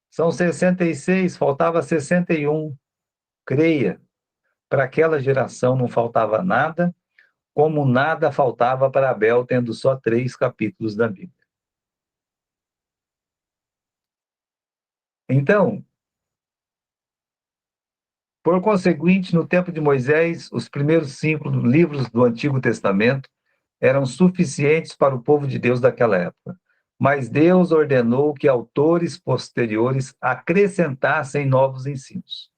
São 66, faltava 61. Creia, para aquela geração não faltava nada, como nada faltava para Abel, tendo só 3 capítulos da Bíblia. Então, por conseguinte, no tempo de Moisés, os primeiros 5 livros do Antigo Testamento eram suficientes para o povo de Deus daquela época. Mas Deus ordenou que autores posteriores acrescentassem novos ensinos,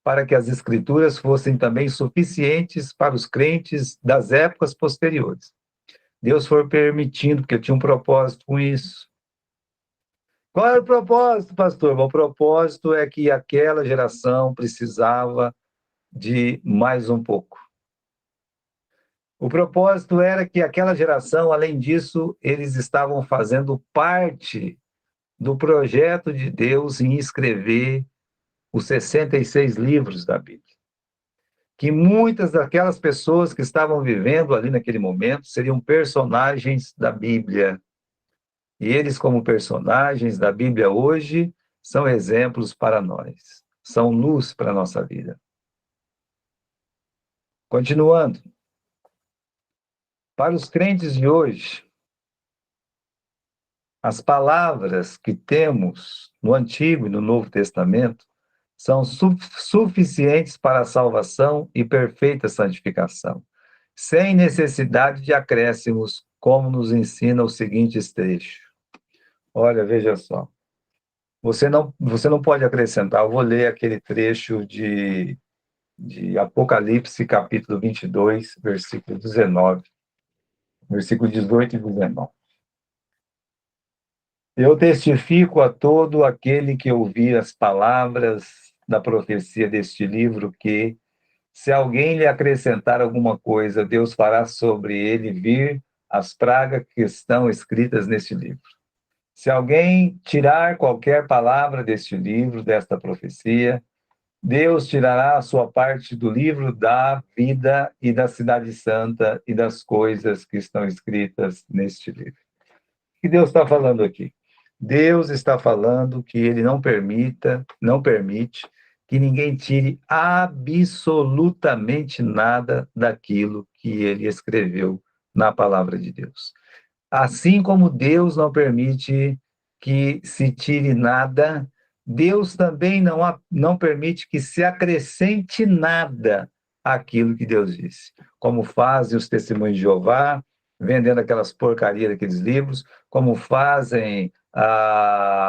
para que as Escrituras fossem também suficientes para os crentes das épocas posteriores. Deus foi permitindo, porque tinha um propósito com isso. Qual era o propósito, pastor? O propósito é que aquela geração precisava de mais um pouco. O propósito era que aquela geração, além disso, eles estavam fazendo parte do projeto de Deus em escrever os 66 livros da Bíblia. Que muitas daquelas pessoas que estavam vivendo ali naquele momento seriam personagens da Bíblia. E eles, como personagens da Bíblia hoje, são exemplos para nós, são luz para a nossa vida. Continuando. Para os crentes de hoje, as palavras que temos no Antigo e no Novo Testamento são suficientes para a salvação e perfeita santificação, sem necessidade de acréscimos, como nos ensina os seguintes trechos. Olha, veja só. Você não pode acrescentar. Eu vou ler aquele trecho de Apocalipse, capítulo 22, versículo 19. Versículo 18 e 19. Eu testifico a todo aquele que ouvir as palavras da profecia deste livro que, se alguém lhe acrescentar alguma coisa, Deus fará sobre ele vir as pragas que estão escritas neste livro. Se alguém tirar qualquer palavra deste livro, desta profecia, Deus tirará a sua parte do livro da vida e da cidade santa e das coisas que estão escritas neste livro. O que Deus está falando aqui? Deus está falando que Ele não permite que ninguém tire absolutamente nada daquilo que Ele escreveu na palavra de Deus. Assim como Deus não permite que se tire nada, Deus também não permite que se acrescente nada àquilo que Deus disse. Como fazem os testemunhos de Jeová, vendendo aquelas porcarias daqueles livros, como fazem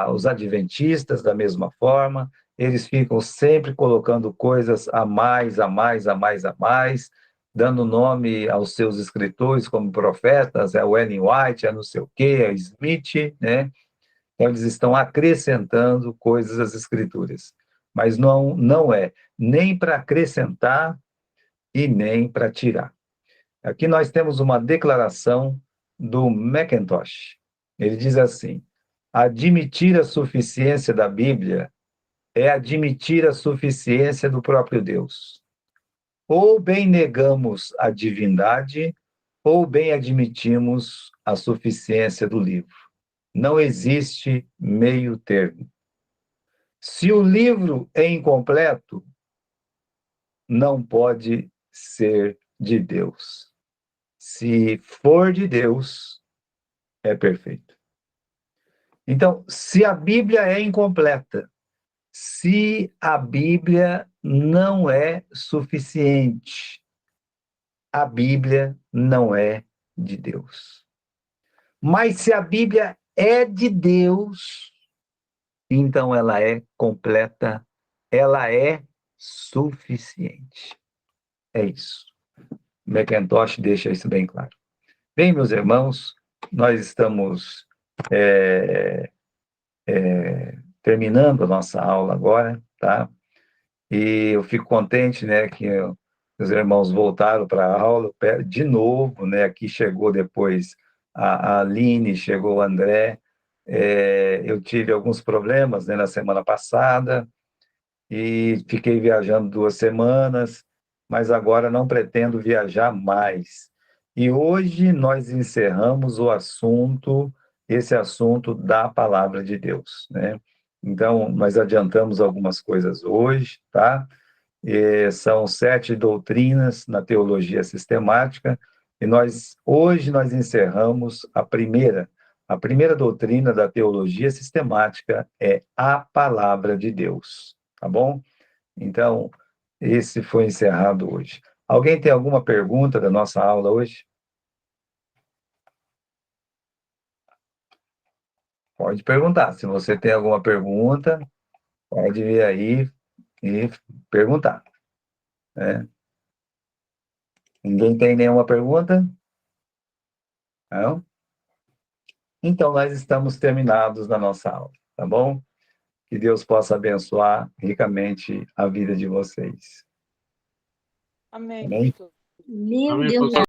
os adventistas da mesma forma, eles ficam sempre colocando coisas a mais, a mais, a mais, a mais, dando nome aos seus escritores como profetas, o Ellen White, não sei o quê, Smith, né? Então, eles estão acrescentando coisas às escrituras. Mas não é nem para acrescentar e nem para tirar. Aqui nós temos uma declaração do Mackintosh. Ele diz assim: admitir a suficiência da Bíblia é admitir a suficiência do próprio Deus. Ou bem negamos a divindade, ou bem admitimos a suficiência do livro. Não existe meio termo. Se o livro é incompleto, não pode ser de Deus. Se for de Deus, é perfeito. Então, se a Bíblia é incompleta, se a Bíblia não é suficiente, a Bíblia não é de Deus. Mas se a Bíblia é de Deus, então ela é completa, ela é suficiente. É isso. McIntosh deixa isso bem claro. Bem, meus irmãos, nós estamos terminando a nossa aula agora, tá? E eu fico contente, né, que os irmãos voltaram para a aula de novo, né? Aqui chegou depois a Aline, chegou o André. Eu tive alguns problemas, né, na semana passada e fiquei viajando 2 semanas, mas agora não pretendo viajar mais. E hoje nós encerramos o assunto, esse assunto da palavra de Deus, né? Então, nós adiantamos algumas coisas hoje, tá? São 7 doutrinas na teologia sistemática, e hoje nós encerramos a primeira. A primeira doutrina da teologia sistemática é a palavra de Deus, tá bom? Então, esse foi encerrado hoje. Alguém tem alguma pergunta da nossa aula hoje? Pode perguntar. Se você tem alguma pergunta, pode vir aí e perguntar, né? Ninguém tem nenhuma pergunta? Não? Então, nós estamos terminados na nossa aula, tá bom? Que Deus possa abençoar ricamente a vida de vocês. Amém, Amém? pastor. Meu Amém, Deus. pastor.